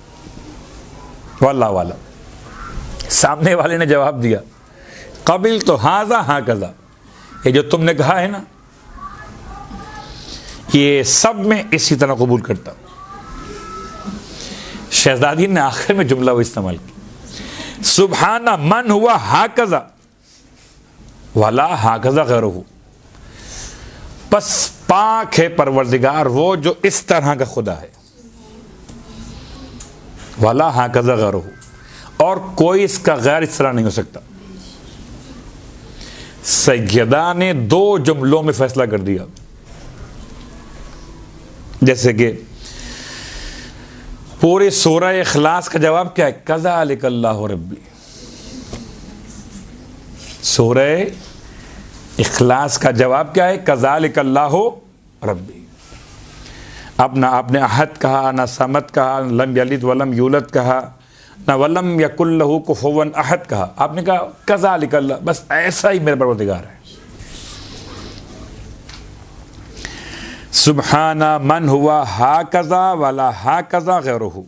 वल्लाह वाला सामने वाले ने जवाब दिया, कबिल तो हाजा हाकज़ा, ये जो तुमने कहा है ना, ये सब में इसी तरह कबूल करता। शहजादी ने आखिर में जुमला वो इस्तेमाल किया, सुबहाना मन हुआ हाकज़ा वाला हाकज़ा गैरुहु, बस पाक है परवरदिगार वो जो इस तरह का खुदा है, वाला हाकज़ा गैरुहु, और कोई इसका गैर इस तरह नहीं हो सकता। सैयदा ने दो जुमलों में फैसला कर दिया, जैसे कि पूरे सूरह इखलास का जवाब क्या है, कज़ालिक अल्लाहु रब्बी। सूरह इखलास का जवाब क्या है, कज़ालिक अल्लाहु रब्बी। अब ना आपने अहद कहा, ना समद कहा, लम यलिद वलम यूलद कहा, ना वलम यकुल लहू कुफुवन अहद कहा, आपने कहा कज़ालिक अल्लाह, बस ऐसा ही मेरा परवरदिगार है। सुबहाना मन हुआ हाकज़ा वाला हाकज़ा गैरुहु,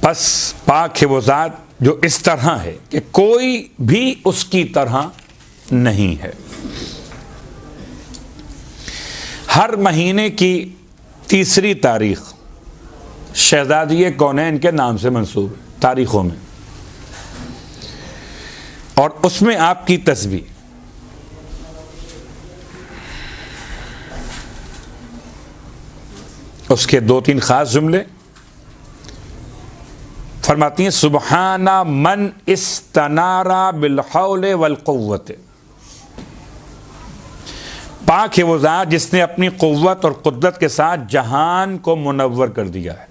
बस पाक है वो ज़ात जो इस तरह है कि कोई भी उसकी तरह नहीं है। हर महीने की तीसरी तारीख शहज़ादी कौनैन के नाम से मंसूब है तारीखों में, और उसमें आपकी तस्बीह। उसके दो तीन खास जुमले फरमाती हैं, सुबहाना मन इस्तनारा बिल हौले वल कुव्वत, पाक है वो ज़ात जिसने अपनी कुव्वत और कुदरत के साथ जहान को मुनव्वर कर दिया है।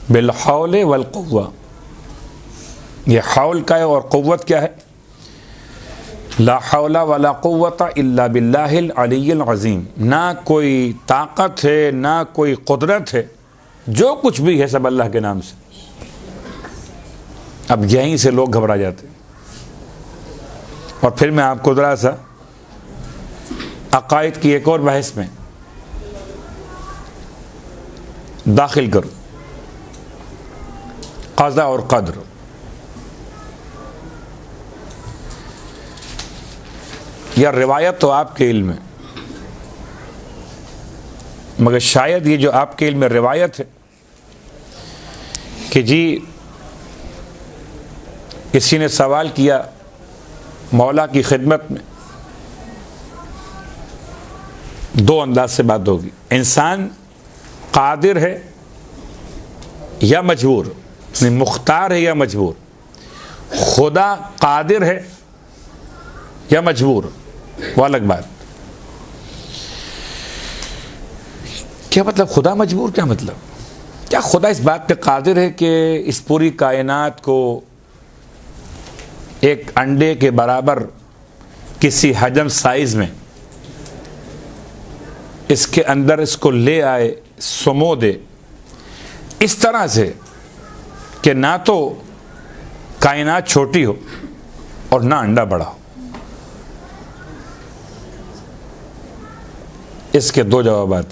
बिल हौले वल कुव्वा, ये हौल का है और कुव्वत क्या है, ला हौला वला कुव्वता इल्ला बिल्लाहिल अलिय्यिल अज़ीम, ना कोई ताकत है ना कोई कुदरत है, जो कुछ भी है सब अल्लाह के नाम से। अब यहीं से लोग घबरा जाते हैं। और फिर मैं आपको ज़रा सा अकायद की एक और बहस में दाखिल करूँ, क़ज़ा और क़द्र। यह रिवायत तो आपके इल्म में, मगर शायद ये जो आपके इल्म में रिवायत है कि जी किसी ने सवाल किया मौला की खिदमत में, दो अंदाज से बात होगी, इंसान कादिर है या मजबूर, मुख्तार है या मजबूर, खुदा कादिर है या मजबूर, वो अलग बात। क्या मतलब खुदा मजबूर, क्या मतलब, क्या खुदा इस बात पे कादिर है कि इस पूरी कायनात को एक अंडे के बराबर किसी हजम साइज में इसके अंदर इसको ले आए, समो दे इस तरह से कि ना तो कायनात छोटी हो और ना अंडा बड़ा हो? इसके दो जवाब हैं।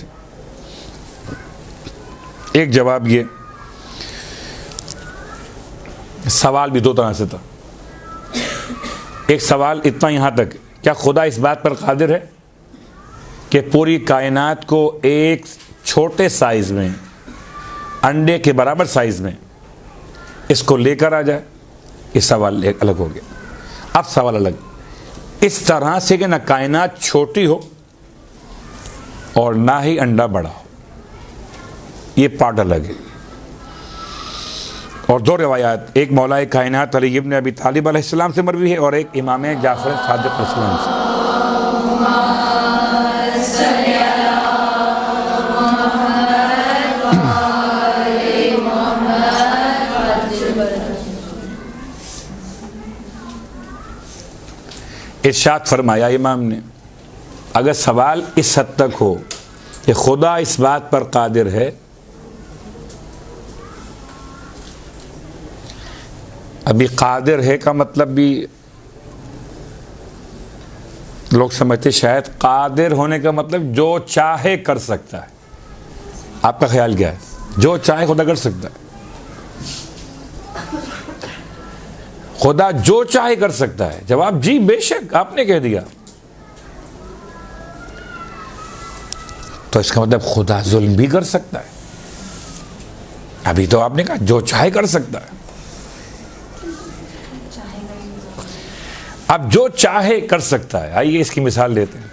एक जवाब ये, सवाल भी दो तरह से था। एक सवाल इतना यहाँ तक, क्या खुदा इस बात पर कादिर है कि पूरी कायनात को एक छोटे साइज में, अंडे के बराबर साइज में इसको लेकर आ जाए? ये सवाल एक अलग हो गया। अब सवाल अलग, इस तरह से कि ना कायनात छोटी हो और ना ही अंडा बड़ा हो, ये पार्ट अलग है। और दो रिवायात, एक मौलाए कायनात अली इब्न अबी तालिब अलैहिस्सलाम से मरवी है और एक इमाम जाफर सादिक अलैहिस्सलाम से। इरशाद फरमाया इमाम ने, अगर सवाल इस हद तक हो कि खुदा इस बात पर कादिर है, अभी कादिर है का मतलब भी लोग समझते शायद कादिर होने का मतलब जो चाहे कर सकता है। आपका ख्याल क्या है? जो चाहे खुदा कर सकता है? खुदा जो चाहे कर सकता है? जवाब जी बेशक, आपने कह दिया। तो इसका मतलब खुदा जुल्म भी कर सकता है। अभी तो आपने कहा जो चाहे कर सकता है। अब जो चाहे कर सकता है, आइए इसकी मिसाल लेते हैं।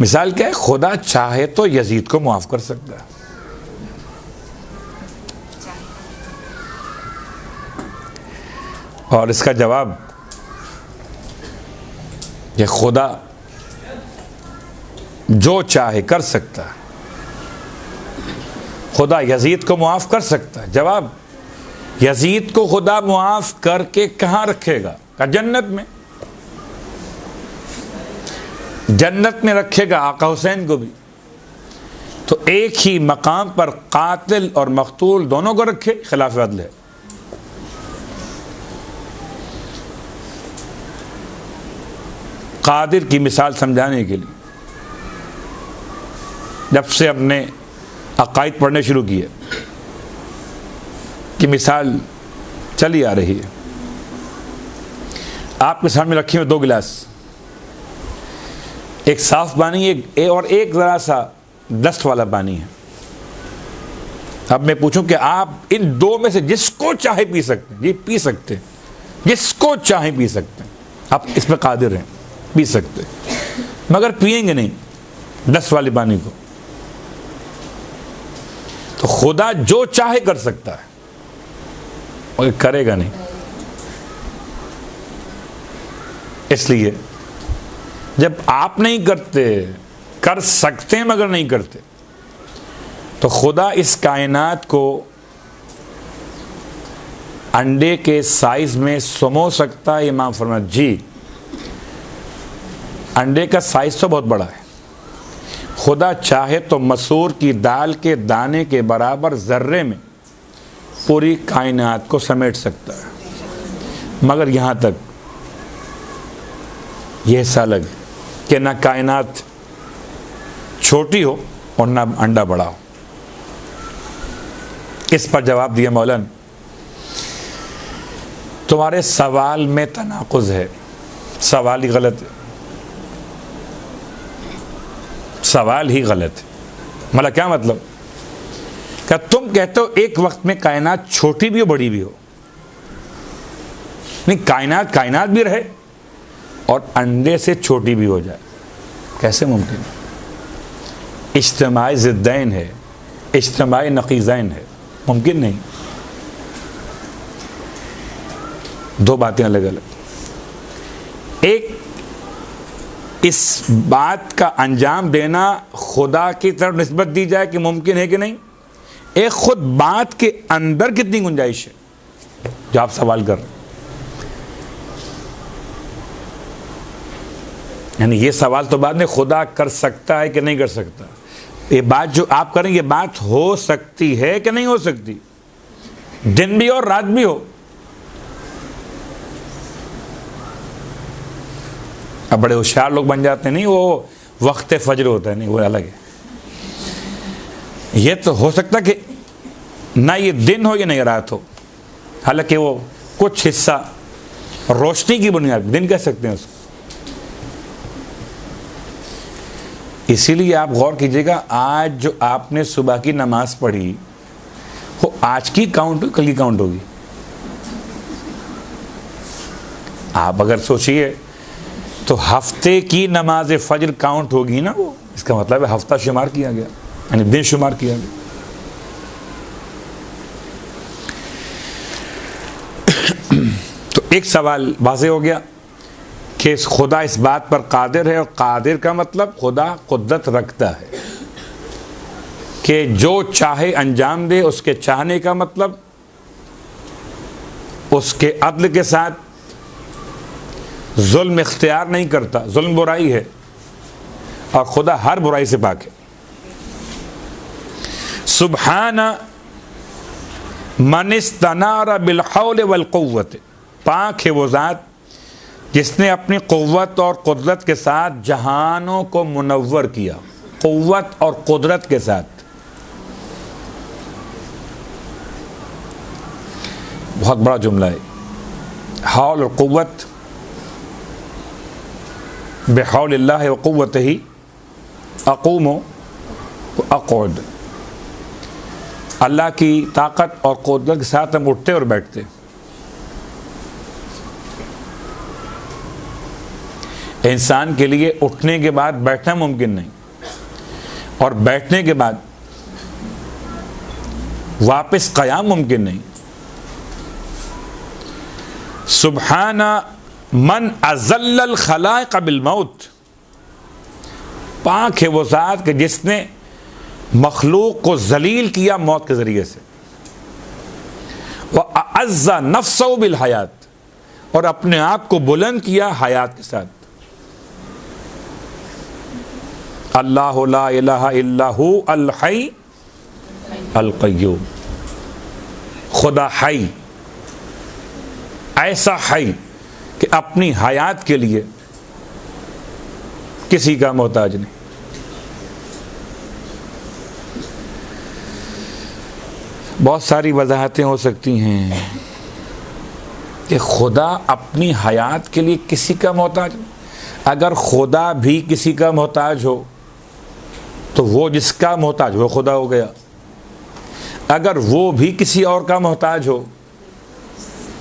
मिसाल क्या है? खुदा चाहे तो यजीद को माफ कर सकता है। और इसका जवाब ये खुदा जो चाहे कर सकता है, खुदा यजीद को माफ कर सकता है। जवाब, यजीद को खुदा माफ करके कहां रखेगा? का जन्नत में। जन्नत में रखेगा आका हुसैन को भी। तो एक ही मकाम पर कातिल और मकतूल दोनों को रखे, खिलाफ अदल है। कादिर की मिसाल समझाने के लिए, जब से हमने अकायद पढ़ने शुरू किए कि मिसाल चली आ रही है। आपके सामने रखी हुई 2 गिलास, एक साफ पानी और एक ज़रा सा डस्ट वाला पानी है। अब मैं पूछूं कि आप इन 2 में से जिसको चाहे पी सकते हैं? जी पी सकते हैं, जिसको चाहे पी सकते हैं। आप इस पर कादिर हैं, पी सकते हैं, मगर पिएंगे नहीं डस्ट वाले पानी को। तो खुदा जो चाहे कर सकता है मगर करेगा नहीं। इसलिए जब आप नहीं करते, कर सकते हैं मगर नहीं करते, तो खुदा इस कायनात को अंडे के साइज में समो सकता है। इमाम फरमाया जी अंडे का साइज तो बहुत बड़ा है। खुदा चाहे तो मसूर की दाल के दाने के बराबर जर्रे में पूरी कायनात को समेट सकता है। मगर यहाँ तक यह हिस्सा अलग है कि ना कायनात छोटी हो और ना अंडा बड़ा हो। इस पर जवाब दिया मौलाना, तुम्हारे सवाल में तनाकुज़ है, सवाल ही गलत है, सवाल ही गलत है। मतलब क्या मतलब? क्या तुम कहते हो एक वक्त में कायनात छोटी भी हो बड़ी भी हो? नहीं, कायनात कायनात भी रहे और अंडे से छोटी भी हो जाए, कैसे मुमकिन है? इज्तिमाई ज़िद्दैन है, इज्तिमाई नक़ीज़ैन है, मुमकिन नहीं। 2 बातें अलग अलग। एक, इस बात का अंजाम देना खुदा की तरफ निस्बत दी जाए कि मुमकिन है कि नहीं। एक खुद बात के अंदर कितनी गुंजाइश है जो आप सवाल कर रहे हैं। यानी ये सवाल तो बाद में खुदा कर सकता है कि नहीं कर सकता। ये बात जो आप करें, ये बात हो सकती है कि नहीं हो सकती, दिन भी और रात भी हो। अब बड़े होशियार लोग बन जाते हैं, नहीं वो वक्त फजर होता है, नहीं वो अलग है। ये तो हो सकता कि ना ये दिन हो या नहीं रात हो, हालांकि वो कुछ हिस्सा रोशनी की बुनियाद दिन कह सकते हैं उसको। इसीलिए आप गौर कीजिएगा, आज जो आपने सुबह की नमाज पढ़ी वो आज की काउंट कल की काउंट होगी। आप अगर सोचिए तो हफ्ते की नमाज फजर काउंट होगी ना, वो इसका मतलब है हफ्ता शुमार किया गया, यानी दिन शुमार किया गया। तो एक सवाल वाज़े हो गया कि खुदा इस बात पर कादिर है, और कादिर का मतलब खुदा कुदरत रखता है कि जो चाहे अंजाम दे। उसके चाहने का मतलब उसके अदल के साथ जुल्म इख्तियार नहीं करता। जुल्म बुराई है और खुदा हर बुराई से पाक है। सुब्हाना मन इस्तनारा बिल हौल वल कुव्वत, पाक है वो ज़ात जिसने अपनी कुव्वत और कुदरत के साथ जहानों को मुनव्वर किया। कुव्वत और कुदरत के साथ, बहुत बड़ा जुमला है। हौल और कुव्वत, बेहौलिल्लाह व कुव्वतिही अक़ूमु व अक़ऊद, अल्लाह की ताकत और कुदरत के साथ हम उठते और बैठते। इंसान के लिए उठने के बाद बैठना मुमकिन नहीं, और बैठने के बाद वापस क़याम मुमकिन नहीं। सुब्हाना मन अज़ल्लल खलाइक़ बिल मौत, पाक है वो ज़ात कि जिसने मखलूक को जलील किया मौत के ज़रिए से। व अअज़्ज़ा नफ्सहु बिल हयात, और अपने आप को बुलंद किया हयात के साथ। अल्लाहु ला इलाहा इल्ला हु अल हय्य अल क़य्यूम, खुदा हई, ऐसा हई कि अपनी हयात के लिए किसी का मोहताज नहीं। बहुत सारी वजाहतें हो सकती हैं कि खुदा अपनी हयात के लिए किसी का मोहताज। अगर खुदा भी किसी का मोहताज हो तो वो जिसका मोहताज वो खुदा हो गया। अगर वो भी किसी और का मोहताज हो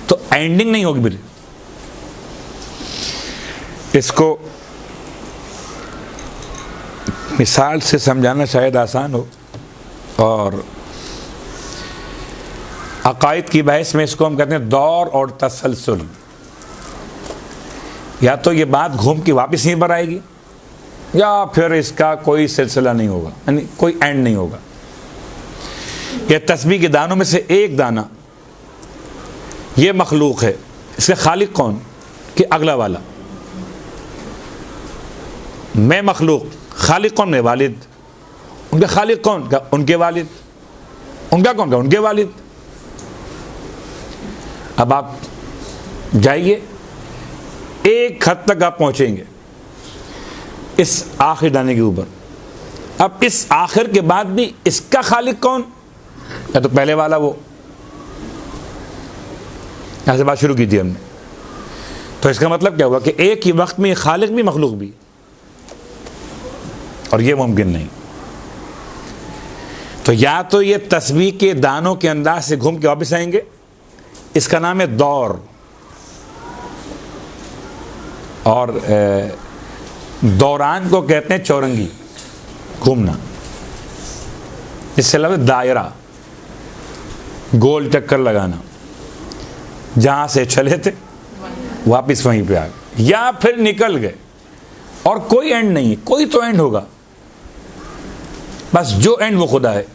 तो एंडिंग नहीं होगी। मेरी इसको मिसाल से समझाना शायद आसान हो, और अकायद की बहस में इसको हम कहते हैं दौर और तसलसल। या तो ये बात घूम के वापस यहीं पर आएगी, या फिर इसका कोई सिलसिला नहीं होगा, यानी कोई एंड नहीं होगा। ये तस्बीह के दानों में से एक दाना ये मखलूक है, इसका खालिक कौन? कि अगला वाला। मैं मखलूक, खालिक कौन? मैं वालिद। उनका खालिक कौन? का उनके वालिद। उनका कौन? का उनके वालिद। अब आप जाइए, एक हद तक आप पहुंचेंगे इस आखिर दाने के ऊपर। अब इस आखिर के बाद भी इसका खालिक कौन? या तो पहले वाला वो। यहां से बात शुरू की थी हमने। तो इसका मतलब क्या हुआ कि एक ही वक्त में खालिक भी मखलूक भी, और ये मुमकिन नहीं। तो या तो ये तस्बीह के दानों के अंदाज से घूम के वापस आएंगे, इसका नाम है दौर। और दौरान को कहते हैं चौरंगी, घूमना। इससे लफ्ज़ दायरा, गोल चक्कर लगाना। जहां से चले थे वापस वहीं पे आ गए, या फिर निकल गए और कोई एंड नहीं है। कोई तो एंड होगा, बस जो एंड वो खुदा है।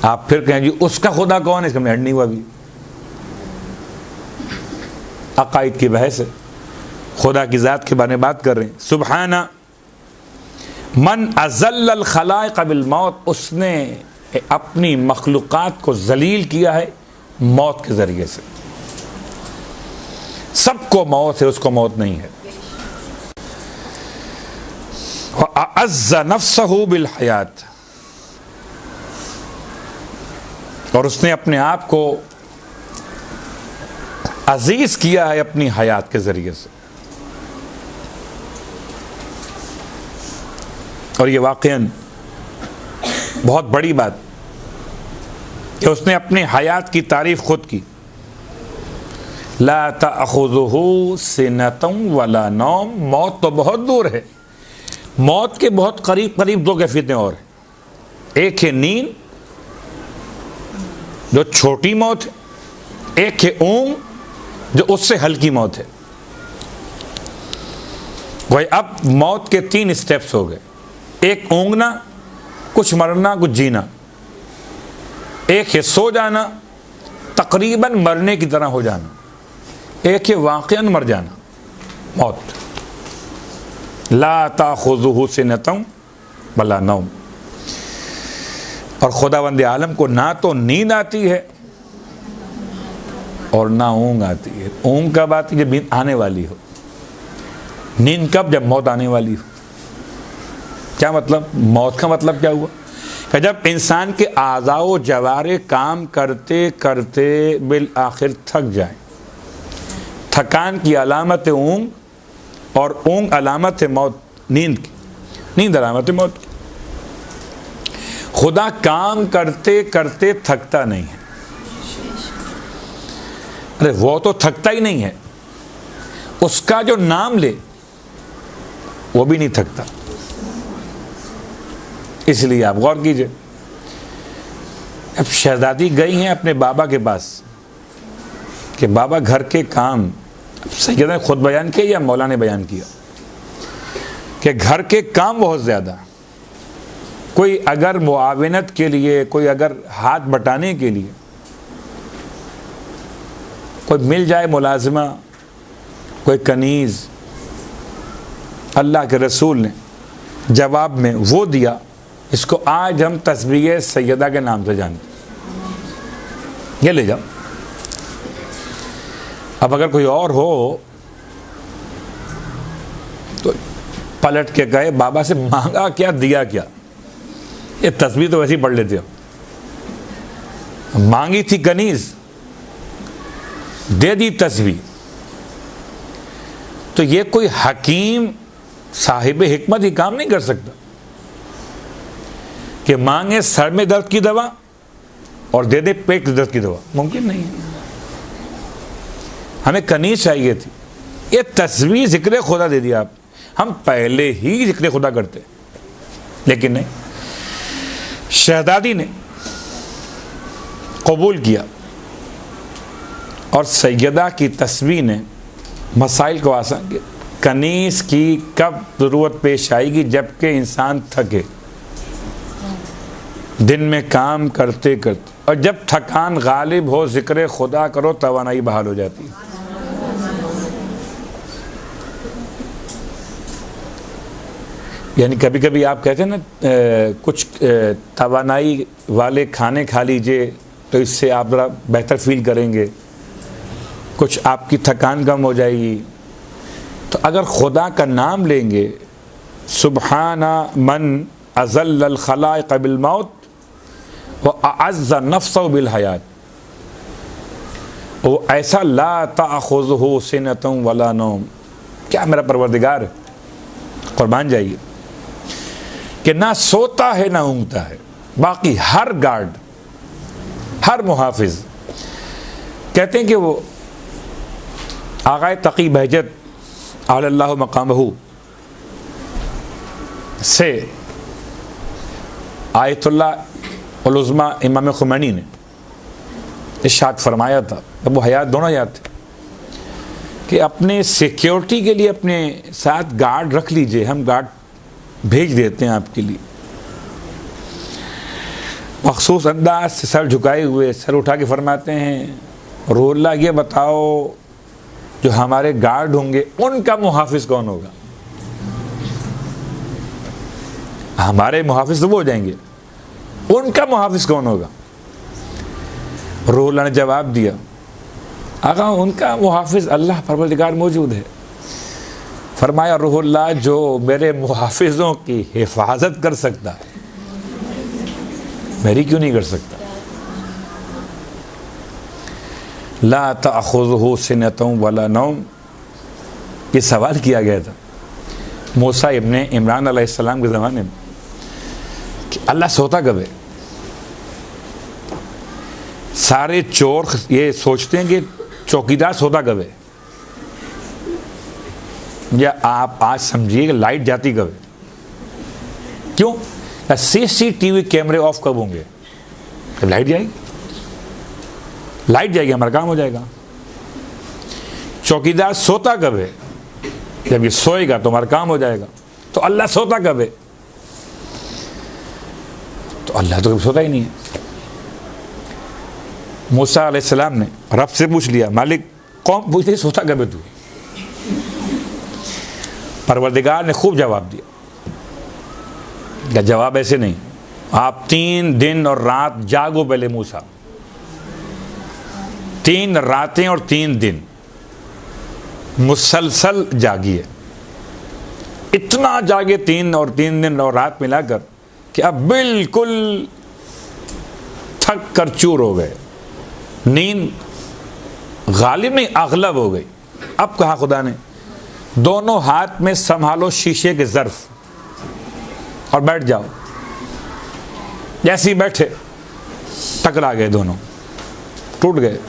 आप फिर कहें जी उसका खुदा कौन है? इसका एंड नहीं हुआ अभी। अकायद की बहस है, खुदा की ज़ात के बारे में बात कर रहे हैं। सुब्हाना मन अज़ल्लल खलाइक़ बिल मौत, उसने अपनी मखलूक़ात को जलील किया है मौत के ज़रिए से। सबको मौत है, उसको मौत नहीं है। अअज़्ज़ा नफ्सहु बिल हयात, और उसने अपने आप को अजीज किया है अपनी हयात के ज़रिए से। और ये वाक़ईन बहुत बड़ी बात कि उसने अपने हयात की तारीफ़ खुद की। ला तअखुज़ुहु सिनतुन वला नौम, मौत तो बहुत दूर है, मौत के बहुत करीब करीब दो कैफियतें और हैं। एक है नींद जो छोटी मौत है, एक है ऊंग जो उससे हल्की मौत है। वही अब मौत के 3 स्टेप्स हो गए, एक ऊंगना, कुछ मरना कुछ जीना, एक है सो जाना तकरीबन मरने की तरह हो जाना, एक है वाक़ियन मर जाना मौत। ला ताख़ुज़ुहु सिनतुन वला नौम। और खुदावंद आलम को ना तो नींद आती है और ना ऊँग आती है। ऊँग कब आती है? जब नींद आने वाली हो। नींद कब? जब मौत आने वाली हो। क्या मतलब? मौत का मतलब क्या हुआ कि जब इंसान के आज़ाओ जवारे काम करते करते बिल आखिर थक जाए। थकान की अलामत है ऊँग, और ऊँग अलामत है मौत, नींद की। नींद अलामत है मौत। खुदा काम करते करते थकता नहीं है। अरे वो तो थकता ही नहीं है, उसका जो नाम ले वो भी नहीं थकता। इसलिए आप गौर कीजिए, अब शहजादी गई हैं अपने बाबा के पास कि बाबा घर के काम, सैयद ने खुद बयान किया या मौला ने बयान किया कि घर के काम बहुत ज़्यादा। कोई अगर मुआविनत के लिए, कोई अगर हाथ बटाने के लिए कोई मिल जाए मुलाजिमा, कोई कनीज़, अल्लाह के रसूल ने जवाब में वो दिया, इसको आज हम तस्बीह सैयदा के नाम से जानते। ये ले जाओ। अब अगर कोई और हो तो पलट के गए बाबा से मांगा क्या दिया क्या, ये तस्बीह तो वैसे ही पढ़ लेते हो। मांगी थी कनीज, दे दी तस्बीह। तो ये कोई हकीम साहिब हिकमत ही काम नहीं कर सकता कि मांगे सर में दर्द की दवा और दे दे पेट दर्द की दवा। मुमकिन नहीं है। हमें कनीज चाहिए थी। ये तस्बीह जिक्र खुदा दे दिया आप। हम पहले ही जिक्र खुदा करते, लेकिन नहीं। शहजादी ने कबूल किया और सैयदा की तस्बीह ने मसाइल को आसान किया। कनीज की कब ज़रूरत पेश आएगी? जबकि इंसान थके, दिन में काम करते करते, और जब थकान गालिब हो जिक्र खुदा करो तवानाई बहाल हो जाती है। यानी कभी कभी आप कहते हैं ना कुछ तवानाई वाले खाने खा लीजिए तो इससे आप ज़रा बेहतर फील करेंगे, कुछ आपकी थकान कम हो जाएगी। तो अगर खुदा का नाम लेंगे, सुबहाना मन अज़ल्लल खलाइक़ बिल मौत व अअज़्ज़ नफ्सहु बिल हयात, वो ऐसा ला ताख़ुज़ुहु सिनतुन वला नौम। क्या मेरा परवरदिगार, कुर्बान जाइए, कि ना सोता है ना ऊँगता है। बाकी हर गार्ड, हर मुहाफिज कहते हैं कि वो आग़ाए तक़ी बहजत अल्लाहु मक़ामहू से आयतुल्लाह उल उज़्मा इमाम खुमैनी ने इरशाद फरमाया था, अब वो हयात दोनों याद थे, कि अपने सिक्योरिटी के लिए अपने साथ गार्ड रख लीजिए, हम गार्ड भेज देते हैं आपके लिए। मखसूस अंदाज से सर झुकाए हुए, सर उठा के फरमाते हैं, रूहुल्लाह ये बताओ जो हमारे गार्ड होंगे उनका मुहाफिज कौन होगा? हमारे मुहाफिज तो वो हो जाएंगे, उनका मुहाफिज कौन होगा? रूहुल्लाह ने जवाब दिया, आका उनका मुहाफिज अल्लाह परवरदिगार मौजूद है। फरमाया रूहुल्लाह जो मेरे मुहाफिजों की हिफाजत कर सकता है, मेरी क्यों नहीं कर सकता? ला ताख़ुज़ुहु सिनतुन वला नौम। ये सवाल किया गया था मूसा इब्ने इमरान अलैहिस्सलाम के ज़माने में कि अल्लाह सोता कब है? सारे चोर ये सोचते हैं कि चौकीदार सोता कब है? या आप आज समझिए कि लाइट जाती कब है? क्यों? CCTV कैमरे ऑफ कब होंगे? जब लाइट जाएगी। लाइट जाएगी, हमारा काम हो जाएगा। चौकीदार सोता कब है? जब ये सोएगा तो हमारा काम हो जाएगा। तो अल्लाह सोता कब है? तो अल्लाह तो कभी सोता ही नहीं है। मूसा अलैहिस्सलाम ने रब से पूछ लिया, मालिक कौन पूछते सोता कब है तू? परवरदिगार ने खूब जवाब दिया। क्या जवाब ऐसे नहीं, आप 3 दिन और रात जागो पहले मूसा, 3 रातें और 3 दिन मुसलसल जागिए। इतना जागे 3 दिन और रात मिलाकर कि अब बिल्कुल थक कर चूर हो गए, नींद गालिब नहीं अगलब हो गई। अब कहा खुदा ने, दोनों हाथ में संभालो शीशे के ज़र्फ और बैठ जाओ। जैसे ही बैठे टकरा गए, दोनों टूट गए।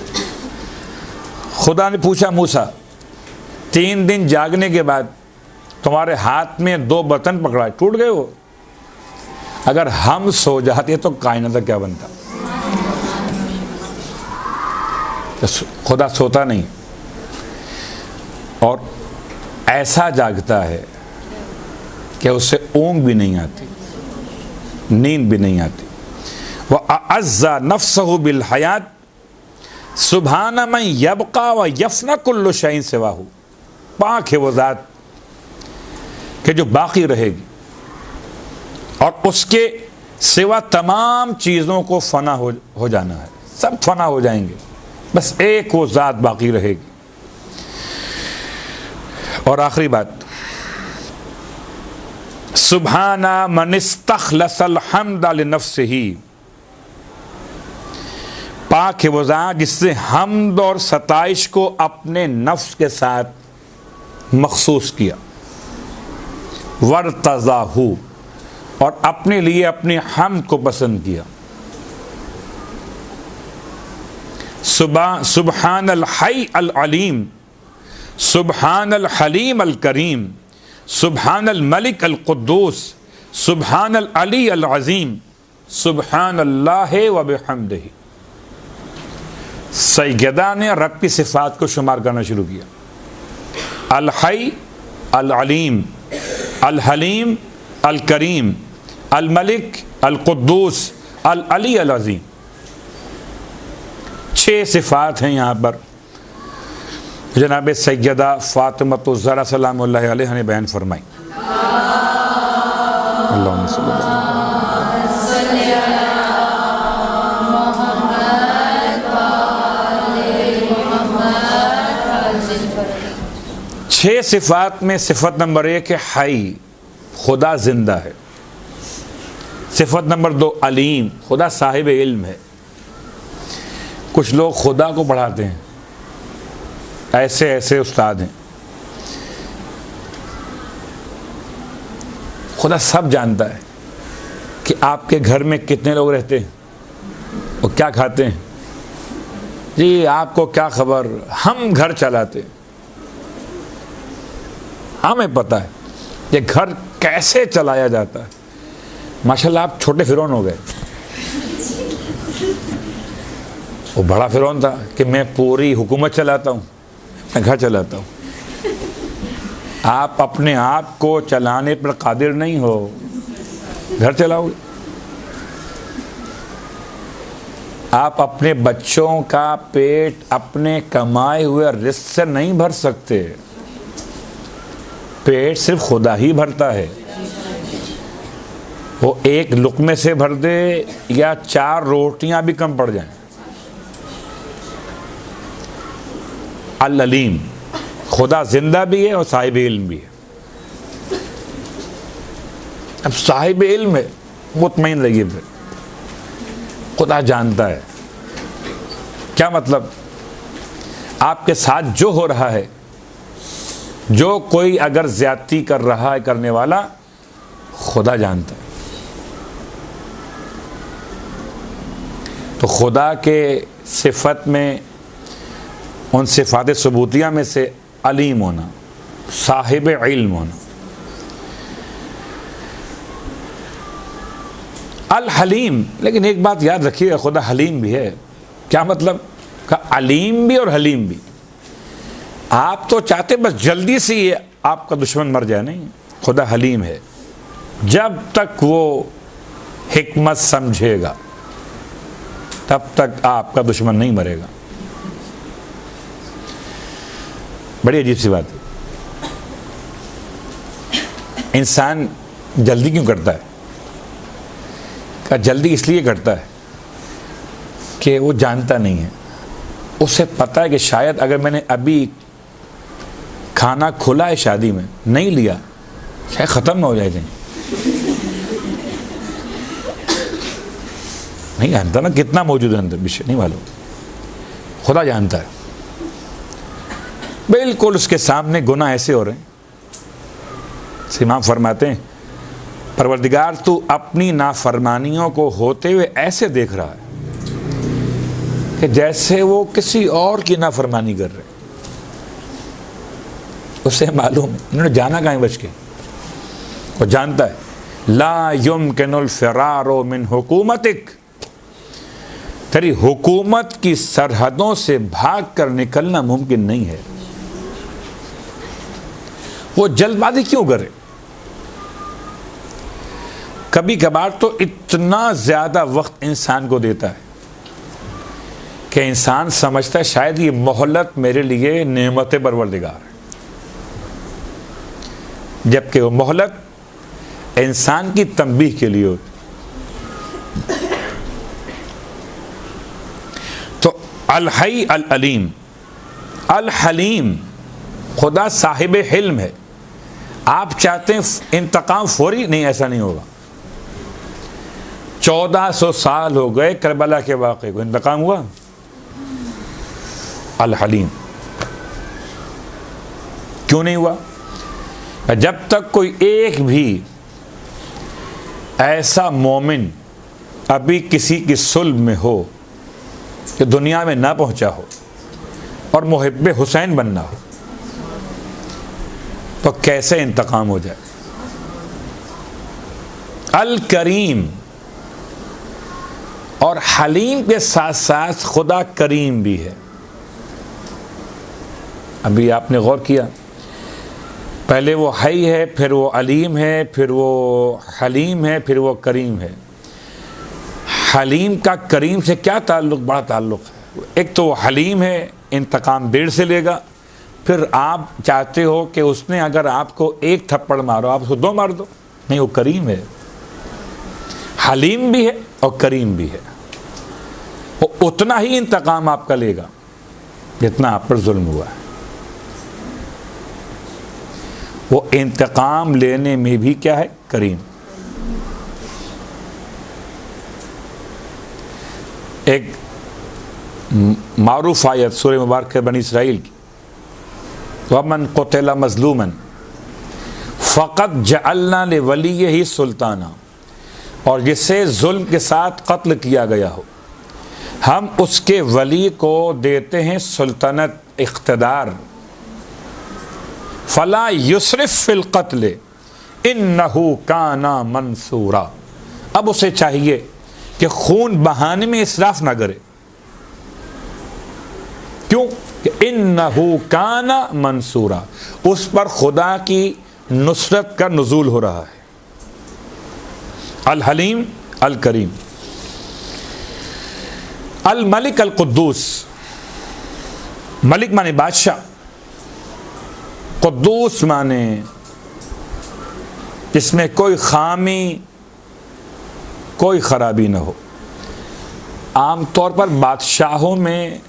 खुदा ने पूछा, मूसा 3 दिन जागने के बाद तुम्हारे हाथ में 2 बर्तन पकड़ा, टूट गए वो? अगर हम सो जाते तो कायनात क्या बनता? तो खुदा सोता नहीं और ऐसा जागता है कि उसे ऊँग भी नहीं आती, नींद भी नहीं आती। वह अज़्ज़ा नफ्सहु बिल हयात सुभान मन यबका व यफना कुल्लु शैइन सिवाहु। पाक है वो ज़ात कि जो बाकी रहेगी और उसके सिवा तमाम चीज़ों को फना हो जाना है, सब फना हो जाएंगे, बस एक वो ज़ात बाकी रहेगी। और आखिरी बात, सुभाना मन इस्तखलसल हम्द लिनफ्सिही। पाक है वो ज़ात जिससे हम्द और सताइश को अपने नफ्स के साथ मखसूस किया। वर्तज़ाहू, और अपने लिए अपनी हम्द को पसंद किया। सुबहान अल हई अल अलीम, सुबहान अल हलीम अल करीम, सुबहान अल मलिक अल कुद्दूस, सुबहान अल अली अल अज़ीम, सुबहान अल्लाह व बिहम्दिही। सैयदा ने रब की सिफ़ात को शुमार करना शुरू किया। अल हई, अल अलीम, अल हलीम, अल करीम, अल मलिक, अल कुद्दूस, अल अली अल अज़ीम। 6 सिफ़ात हैं यहाँ पर जनाब सैयदा फ़ातिमा ज़हरा सलामुल्लाह अलैहा ने बयान फरमाई। अल्लाहुम्मा सल्ली अला 6 सिफ़ात में सिफ़त नंबर 1 है हई, खुदा ज़िंदा है। सिफ़त नंबर 2 अलीम, खुदा साहिब इल्म है। कुछ लोग खुदा को पढ़ाते हैं, ऐसे ऐसे उस्ताद हैं। खुदा सब जानता है कि आपके घर में कितने लोग रहते हैं और क्या खाते हैं। जी आपको क्या खबर, हम घर चलाते हैं, हमें पता है ये घर कैसे चलाया जाता है। माशाल्लाह आप छोटे फिरौन हो गए। वो बड़ा फिरौन था कि मैं पूरी हुकूमत चलाता हूँ, मैं घर चलाता हूँ। आप अपने आप को चलाने पर कादिर नहीं हो, घर चलाओगे। आप अपने बच्चों का पेट अपने कमाए हुए रिज़्क़ से नहीं भर सकते। पेट सिर्फ खुदा ही भरता है। वो एक लुक़मे से भर दे या 4 रोटियां भी कम पड़ जाएं। अल अलीम, खुदा जिंदा भी है और साहिब इल्म भी है। अब साहिब इल्म है, मुतमईन रहिए, फिर खुदा जानता है। क्या मतलब? आपके साथ जो हो रहा है, जो कोई अगर ज्यादती कर रहा है करने वाला, खुदा जानता है। तो खुदा के सिफत में उन सिफ़ात सबूतिया में से अलीम होना, साहिब इल्म होना। अल हलीम, लेकिन एक बात याद रखिएगा, खुदा हलीम भी है। क्या मतलब? का अलीम भी और हलीम भी। आप तो चाहते बस जल्दी से ही आपका दुश्मन मर जाए, नहीं, खुदा हलीम है। जब तक वो हिकमत समझेगा तब तक आपका दुश्मन नहीं मरेगा। बड़ी अजीब सी बात है। इंसान जल्दी क्यों करता है? का जल्दी इसलिए करता है कि वो जानता नहीं है, उसे पता है कि शायद अगर मैंने अभी खाना खुला है शादी में नहीं लिया, शायद ख़त्म ना हो जाए कहीं। नहीं जानता ना कितना मौजूद है अंदर, विषय नहीं मालूम, खुदा जानता है। बिल्कुल उसके सामने गुनाह ऐसे हो रहे हैं। इमाम फरमाते हैं, परवरदिगार तू अपनी नाफरमानियों को होते हुए ऐसे देख रहा है कि जैसे वो किसी और की नाफरमानी कर रहे। उसे मालूम है, उन्होंने जाना कहाँ बच के, वो जानता है ला युमकिनुल फ़िरारो मिन हुकूमतिक, तेरी हुकूमत की सरहदों से भाग कर निकलना मुमकिन नहीं है। वो जल्दबाजी क्यों करे? कभी कभार तो इतना ज़्यादा वक्त इंसान को देता है कि इंसान समझता है शायद ये मोहलत मेरे लिए नेमत परवरदिगार है, जबकि वो मोहलत इंसान की तंबीह के लिए होती। तो अल हई अल अलीम, अल हलीम, खुदा साहिब हिल्म है। आप चाहते हैं इंतकाम फौरी, नहीं, ऐसा नहीं होगा। 1400 साल हो गए करबला के वाक़े को, इंतकाम हुआ? अल हलीम क्यों नहीं हुआ? जब तक कोई एक भी ऐसा मोमिन अभी किसी की सुल्ब में हो कि दुनिया में ना पहुंचा हो और मुहिब्बे हुसैन बनना हो, तो कैसे इंतकाम हो जाए? अल करीम और हलीम के साथ साथ खुदा करीम भी है। अभी आपने गौर किया, पहले वो हई है, फिर वो अलीम है, फिर वो हलीम है, फिर वो करीम है। हलीम का करीम से क्या ताल्लुक़? बड़ा ताल्लुक़ है। एक तो वो हलीम है, इंतकाम देर से लेगा, फिर आप चाहते हो कि उसने अगर आपको एक थप्पड़ मारो आप उसको 2 मार दो, नहीं, वो करीम है। हलीम भी है और करीम भी है। वो उतना ही इंतकाम आपका लेगा जितना आप पर जुल्म हुआ है। वो इंतकाम लेने में भी क्या है? करीम। एक मारूफ आयत सूरह मुबारक बनी इसराइल की, वमन क़ुतिला मज़लूमन फ़क़द जअलना लिवलिय्यिही सुल्ताना, और जिसे जुल्म के साथ कत्ल किया गया हो हम उसके वली को देते हैं सुल्तनत, इख्तिदार। फ़ला युस्रिफ़ फ़िल क़त्ल इन्नहु काना मंसूरा। अब उसे चाहिए कि खून बहाने में इसराफ ना करे। क्यों? कि इन्नहु काना मंसूरा, उस पर खुदा की नुसरत का नुज़ूल हो रहा है। अल हलीम अल करीम। अल मलिक अल कुद्दूस, मलिक माने बादशाह, कुद्दूस माने जिसमें कोई खामी कोई खराबी न हो। आमतौर पर बादशाहों में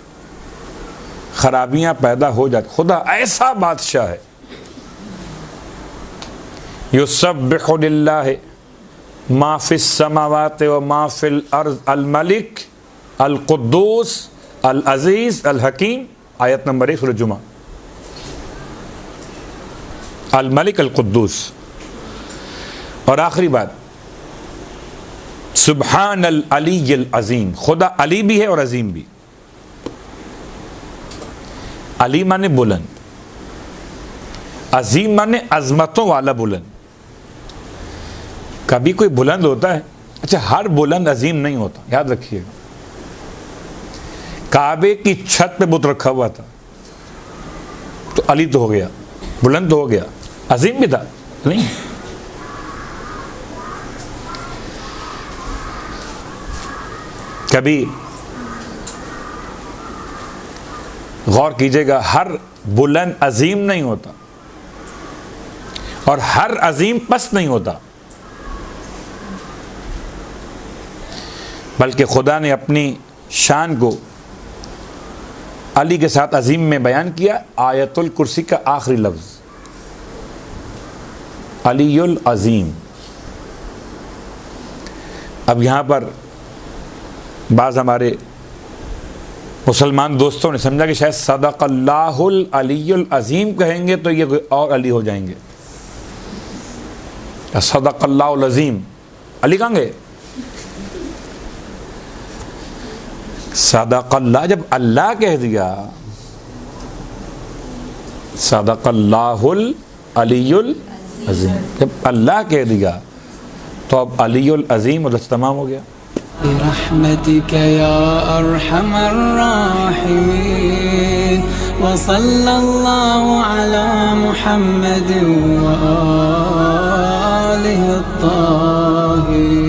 खराबियां पैदा हो जाती, खुदा ऐसा बादशाह है। युसब्बिहु लिल्लाहि मा फिस समावाति व मा फिल अर्ज़ अल मलिक अल कुद्दूस अल अजीज अल हकीम, आयत नंबर 1 सूरह जुमा। अल मलिक अल कुद्दूस। और आखिरी बात, सुब्हान अल अली अल अजीम, खुदा अली भी है और अजीम भी। अली माने बुलंद, अजीम माने अजमतों वाला बुलंद। कभी कोई बुलंद होता है? अच्छा, हर बुलंद अजीम नहीं होता, याद रखिएगा। काबे की छत पे बुत रखा हुआ था तो अली तो हो गया, बुलंद तो हो गया, अजीम भी था नहीं। कभी गौर कीजिएगा, हर बुलंद अजीम नहीं होता और हर अजीम पस्त नहीं होता, बल्कि खुदा ने अपनी शान को अली के साथ अजीम में बयान किया। आयतुल कुर्सी का आखिरी लफ्ज अलीयुल अजीम। अब यहाँ पर बाज़ हमारे मुसलमान दोस्तों ने समझा कि शायद सदक़ल्लाहुल अलीयुल अजीम कहेंगे तो ये कोई और अली हो जाएंगे। सदक़ल्लाहुल अजीम अली कहेंगे? सदक़ल्लाह जब अल्लाह कह दिया, सदक़ल्लाहुल अलीयुल अजीम जब अल्लाह कह दिया तो अब अलीयुल अजीम और तमाम हो गया।
बिरहमतिक या अरहमर राहिमीन व सल्लल्लाहु अला मुहम्मद व आलिहि त्ताहिरीन।